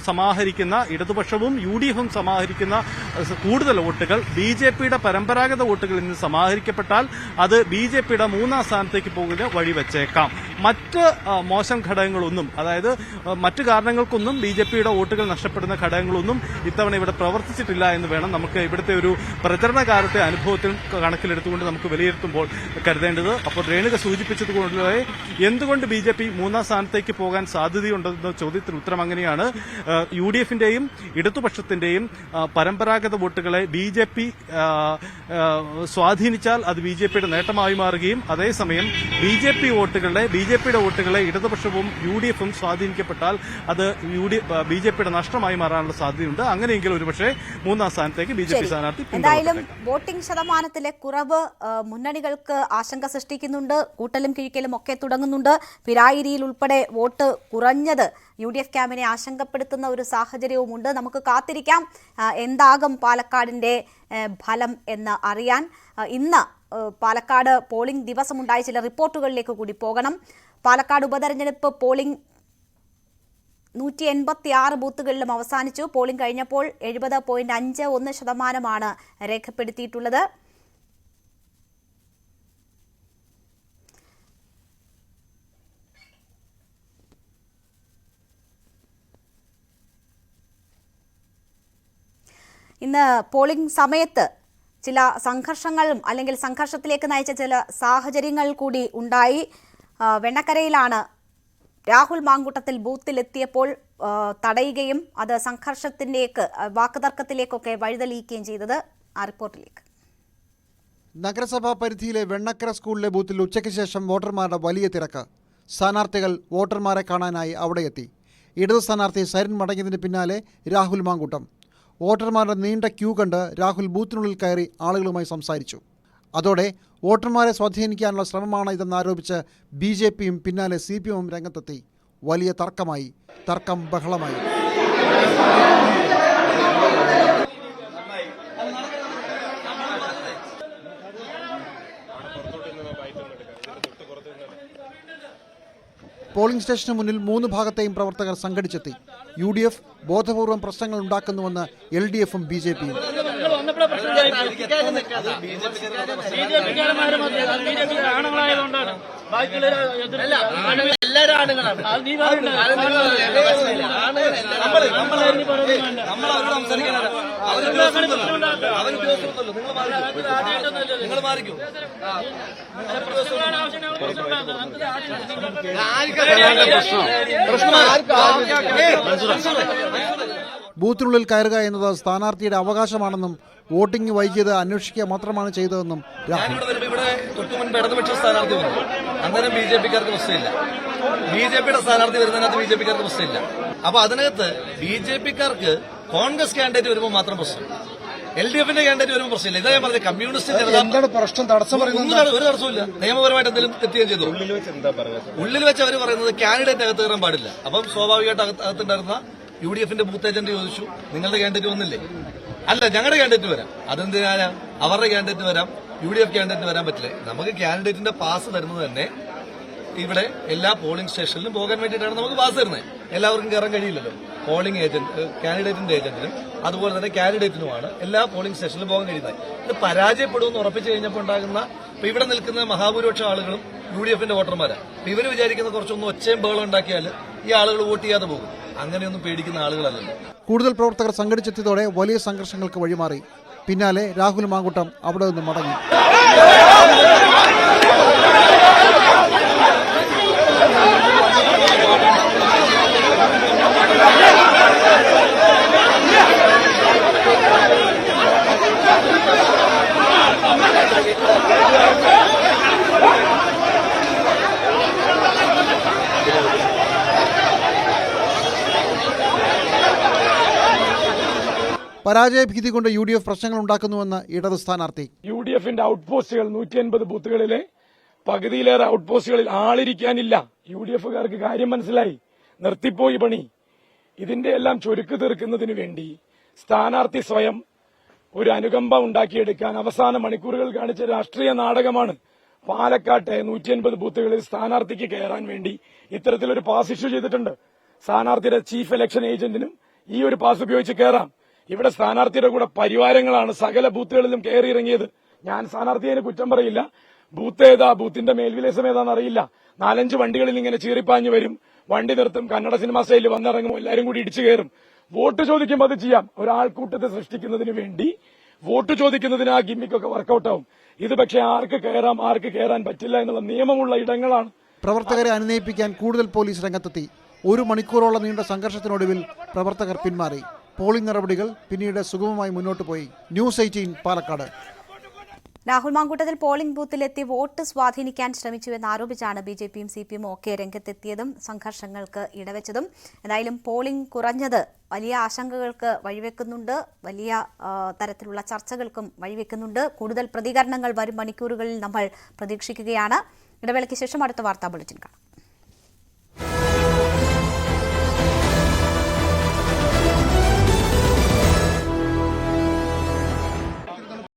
UDFും സമാഹരിക്കുന്ന കൂടുതൽ വോട്ടുകൾ BJPയുടെ പരമ്പരാഗത വോട്ടുകളിൽ നിന്ന് സമാഹരിക്കപ്പെട്ടാൽ അത് BJPയുടെ 3ാം സ്ഥാനത്തേക്ക് പോകുന്ന വഴിവെച്ചേക്കാം. മറ്റ് മോശം ഘടകങ്ങളൊന്നും, അതായത് മറ്റു കാരണങ്ങൾക്കൊന്നും BJPയുടെ വോട്ടുകൾ നഷ്ടപ്പെടുന്ന ഘടകങ്ങളൊന്നും ഇത്തവണ ഇവിടെ പ്രവർത്തിച്ചിട്ടില്ല എന്ന് വേണം നമുക്ക് ഇവിടുത്തെ ഒരു പ്രചരണകാലത്തെ അനുഭവത്തിൽ കണക്കിലെടുത്തുകൊണ്ട് നമുക്ക് വിലയിരുത്തുമ്പോൾ കരുതേണ്ടത്. അപ്പോൾ രേണുക സൂചിപ്പിച്ചതുപോലെ എന്തുകൊണ്ട് BJP 3ാം സ്ഥാനത്തേക്ക് പോകാൻ സാധ്യതയുണ്ടെന്ന ചോദ്യത്തിന് ഉത്തരം അങ്ങനെയാണ്. UDFന്റെയും ഇടതുപക്ഷത്തിന്റെയും പരമ്പരാഗത വോട്ടുകളെ BJP സ്വാധീനിച്ചാൽ അത് BJPയുടെ നേട്ടമായി മാറുകയും അതേസമയം BJPയുടെ വോട്ടുകളെ ഇടതുപക്ഷവും UDFും സ്വാധീനിക്കപ്പെട്ടാൽ അത് BJPയുടെ നഷ്ടമായി മാറാനുള്ള സാധ്യതയുണ്ട്. അങ്ങനെയെങ്കിൽ ഒരുപക്ഷെ 3ാം സ്ഥാനത്തേക്ക് BJP സ്ഥാനാർത്ഥി. എന്തായാലും വോട്ടിംഗ് ശതമാനത്തിലെ കുറവ് മുന്നണികൾക്ക് ആശങ്ക സൃഷ്ടിക്കുന്നുണ്ട്. കൂട്ടലും കിഴിക്കലും ഒക്കെ തുടങ്ങുന്നുണ്ട്. പിരായിരിയിൽ ഉൾപ്പെടെ വോട്ട് കുറഞ്ഞത് UDF ക്യാമ്പിനെ ആശങ്കപ്പെടുത്തുന്ന ഒരു സാഹചര്യവുമുണ്ട്. നമുക്ക് കാത്തിരിക്കാം എന്താകും പാലക്കാടിന്റെ ഫലം എന്ന് അറിയാൻ. ഇന്ന് പാലക്കാട് പോളിംഗ് ദിവസമുണ്ടായ ചില റിപ്പോർട്ടുകളിലേക്ക് കൂടി പോകണം. പാലക്കാട് ഉപതെരഞ്ഞെടുപ്പ് പോളിംഗ് 186 ബൂത്തുകളിലും അവസാനിച്ചു. പോളിംഗ് കഴിഞ്ഞപ്പോൾ 70.51% രേഖപ്പെടുത്തിയിട്ടുള്ളത്. ഇന്ന് പോളിംഗ് സമയത്ത് ചില സംഘർഷങ്ങളും അല്ലെങ്കിൽ സംഘർഷത്തിലേക്ക് നയിച്ച ചില സാഹചര്യങ്ങൾ കൂടി ഉണ്ടായി. വെണ്ണക്കരയിലാണ് രാഹുൽ മാങ്കൂട്ടത്തിൽ ബൂത്തിലെത്തിയപ്പോൾ തടയുകയും അത് സംഘർഷത്തിലേക്ക്, വാക്കുതർക്കത്തിലേക്കൊക്കെ വഴിതെളിയിക്കുകയും ചെയ്തത്. ആ റിപ്പോർട്ടിലേക്ക്. നഗരസഭാ പരിധിയിലെ വെണ്ണക്കര സ്കൂളിലെ ബൂത്തിൽ ഉച്ചയ്ക്ക് ശേഷം വോട്ടർമാരുടെ വലിയ തിരക്ക്. സ്ഥാനാർത്ഥികൾ വോട്ടർമാരെ കാണാനായി അവിടെയെത്തി. ഇടതു സ്ഥാനാർത്ഥി സരിൻ മടങ്ങിയതിന് പിന്നാലെ രാഹുൽ മാങ്കൂട്ടം. വോട്ടർമാരുടെ നീണ്ട ക്യൂ കണ്ട് രാഹുൽ ബൂത്തിനുള്ളിൽ കയറി ആളുകളുമായി സംസാരിച്ചു. അതോടെ വോട്ടർമാരെ സ്വാധീനിക്കാനുള്ള ശ്രമമാണ് ഇതെന്നാരോപിച്ച് BJPയും പിന്നാലെ CPMും രംഗത്തെത്തി. വലിയ തർക്കമായി. തർക്കം ബഹളമായി. പോളിംഗ് സ്റ്റേഷന് മുന്നിൽ 3 ഭാഗത്തെയും പ്രവർത്തകർ സംഘടിച്ചെത്തി. UDF ബോധപൂർവം പ്രശ്നങ്ങൾ ഉണ്ടാക്കുന്നുവെന്ന് LDFും BJPയും. ബൂത്തിനുള്ളിൽ കയറുക എന്നത് സ്ഥാനാർത്ഥിയുടെ അവകാശമാണെന്നും വോട്ടിംഗ് വൈകിയത് അന്വേഷിക്കുക മാത്രമാണ് ചെയ്തതെന്നും രാഹുൽ. ഇവിടെ തൊട്ടുമുൻപ് ഇടതുപക്ഷ സ്ഥാനാർത്ഥി വന്നു, അന്നേരം BJPക്കാർക്ക് പ്രശ്നമില്ല. BJPയുടെ സ്ഥാനാർത്ഥി വരുന്നതിനകത്ത് BJPക്കാർക്ക് പ്രശ്നമില്ല. അപ്പൊ അതിനകത്ത് BJPക്കാർക്ക് കോൺഗ്രസ് കാൻഡിഡേറ്റ് വരുമ്പോൾ മാത്രം പ്രശ്നം, LDFന്റെ കാൻഡിഡേറ്റ് വരുമ്പോൾ പ്രശ്നമില്ല. ഇതാ ഞാൻ പറഞ്ഞത്. കമ്മ്യൂണിസ്റ്റ് പ്രശ്നം ഒരു തടസ്സമില്ല. നിയമപരമായിട്ട് എന്തെങ്കിലും തെറ്റുകയും ചെയ്തു. ഉള്ളിൽ വെച്ച് അവർ പറയുന്നത് കാൻഡിഡേറ്റ് അകത്ത് കയറാൻ പാടില്ല. അപ്പം സ്വാഭാവികമായിട്ട് അകത്തുണ്ടായിരുന്ന UDFന്റെ ബൂത്ത് ഏജന്റ് ചോദിച്ചു, നിങ്ങളുടെ കാൻഡിഡേറ്റ് വന്നില്ലേ? അല്ല, ഞങ്ങളുടെ കാൻഡിഡേറ്റ് വരാം. അതെന്തിനാ? അവരുടെ കാൻഡിഡേറ്റ് വരാം, UDF കാൻഡിഡേറ്റ് വരാൻ പറ്റില്ല. നമുക്ക് കാൻഡിഡേറ്റിന്റെ പാസ് തരുന്നത് തന്നെ ഇവിടെ എല്ലാ പോളിംഗ് സ്റ്റേഷനിലും പോകാൻ വേണ്ടിയിട്ടാണ് നമുക്ക് പാസ് തരുന്നത്. എല്ലാവർക്കും കയറാൻ കഴിയില്ലല്ലോ. പോളിംഗ് ഏജന്റ്, കാൻഡിഡേറ്റിന്റെ ഏജന്റിനും അതുപോലെ തന്നെ കാൻഡിഡേറ്റിനുമാണ് എല്ലാ പോളിംഗ് സ്റ്റേഷനിലും പോകാൻ കഴിയുന്നത്. ഇത് പരാജയപ്പെടുമെന്ന് ഉറപ്പിച്ചു കഴിഞ്ഞപ്പോൾ ഉണ്ടാകുന്ന, ഇപ്പൊ ഇവിടെ നിൽക്കുന്ന മഹാഭൂരിപക്ഷം ആളുകളും UDFന്റെ വോട്ടർമാരാണ്. ഇവര് വിചാരിക്കുന്ന കുറച്ചൊന്നും ഒച്ചയും ബഹളം ഉണ്ടാക്കിയാൽ ഈ ആളുകൾ വോട്ട് ചെയ്യാതെ പോകും. അങ്ങനെയൊന്നും പേടിക്കുന്ന ആളുകളല്ലല്ലോ. കൂടുതൽ പ്രവർത്തകർ സംഘടിച്ചെത്തിയതോടെ വലിയ സംഘർഷങ്ങൾക്ക് വഴിമാറി. പിന്നാലെ രാഹുൽ മാങ്കൂട്ടം അവിടെ നിന്ന് മടങ്ങി. പരാജയഭീതി കൊണ്ട് UDF പ്രശ്നങ്ങൾ ഉണ്ടാക്കുന്നുവെന്ന് ഇടത് സ്ഥാനാർത്ഥി. UDFന്റെ ഔട്ട് പോസ്റ്റുകൾ 150 ബൂത്തുകളിലെ പകുതിയിലേറെ ഔട്ട് പോസ്റ്റുകളിൽ ആളിരിക്കാനില്ല. UDFകാർക്ക് കാര്യം മനസ്സിലായി, നിർത്തിപ്പോയി പണി. ഇതിന്റെ എല്ലാം ചുരുക്ക് തീർക്കുന്നതിന് വേണ്ടി സ്ഥാനാർത്ഥി സ്വയം ഒരു അനുകമ്പ ഉണ്ടാക്കിയെടുക്കാൻ അവസാന മണിക്കൂറുകൾ കാണിച്ച രാഷ്ട്രീയ നാടകമാണ്. പാലക്കാട്ടെ 150 ബൂത്തുകളിൽ സ്ഥാനാർത്ഥിക്ക് കയറാൻ വേണ്ടി ഇത്തരത്തിലൊരു പാസ് ഇഷ്യൂ ചെയ്തിട്ടുണ്ട്. സ്ഥാനാർത്ഥിയുടെ ചീഫ് ഇലക്ഷൻ ഏജന്റിനും ഈ ഒരു പാസ് ഉപയോഗിച്ച് കയറാം. ഇവിടെ സ്ഥാനാർത്ഥിയുടെ കൂടെ പരിവാരങ്ങളാണ് സകല ബൂത്തുകളിലും കയറിയിറങ്ങിയത്. ഞാൻ സ്ഥാനാർത്ഥിയെ കുറ്റം പറയില്ല. ബൂത്ത് ഏതാ, ബൂത്തിന്റെ മേൽവിലാസം ഏതാണെന്ന് അറിയില്ല. 4-5 വണ്ടികളിൽ ഇങ്ങനെ ചീറിപ്പാഞ്ഞു വരും, വണ്ടി നിർത്തും, കന്നഡ സിനിമാ സ്റ്റൈലിൽ വന്നിറങ്ങും, എല്ലാവരും കൂടി ഇടിച്ചു കയറും. വോട്ട് ചോദിക്കുമ്പോൾ അത് ചെയ്യാം. ഒരാൾക്കൂട്ടത്തെ സൃഷ്ടിക്കുന്നതിന് വേണ്ടി വോട്ട് ചോദിക്കുന്നതിന് ആ ഗിമ്മിക്കൊക്കെ വർക്കൌട്ട് ആവും. ഇത് പക്ഷേ ആർക്ക് കയറാം, ആർക്ക് കയറാൻ പറ്റില്ല എന്നുള്ള നിയമമുള്ള ഇടങ്ങളാണ്. പ്രവർത്തകരെ അനുനയിപ്പിക്കാൻ കൂടുതൽ പോലീസ് രംഗത്തെത്തി. 1 മണിക്കൂറോളം നീണ്ട സംഘർഷത്തിനൊടുവിൽ പ്രവർത്തകർ പിന്മാറി. പോളിംഗ് നടപടികൾ പിന്നീട് സുഗമമായി മുന്നോട്ട് പോയി. ന്യൂസ് 18 പാലക്കാട്. രാഹുൽ മാങ്കൂട്ടത്തിൽ പോളിംഗ് ബൂത്തിലെത്തി വോട്ട് സ്വാധീനിക്കാൻ ശ്രമിച്ചുവെന്ന് ആരോപിച്ചാണ് BJPയും CPM ഒക്കെ രംഗത്തെത്തിയതും സംഘർഷങ്ങൾക്ക് ഇടവെച്ചതും. എന്തായാലും പോളിംഗ് കുറഞ്ഞത് വലിയ ആശങ്കകൾക്ക് വഴിവെക്കുന്നുണ്ട്, വലിയ തരത്തിലുള്ള ചർച്ചകൾക്കും വഴിവെക്കുന്നുണ്ട്. കൂടുതൽ പ്രതികരണങ്ങൾ വരും മണിക്കൂറുകളിൽ നമ്മൾ പ്രതീക്ഷിക്കുകയാണ്. ഇടവേളയ്ക്ക് ശേഷം അടുത്ത വാർത്താ ബുള്ളറ്റിൻ കാണാം.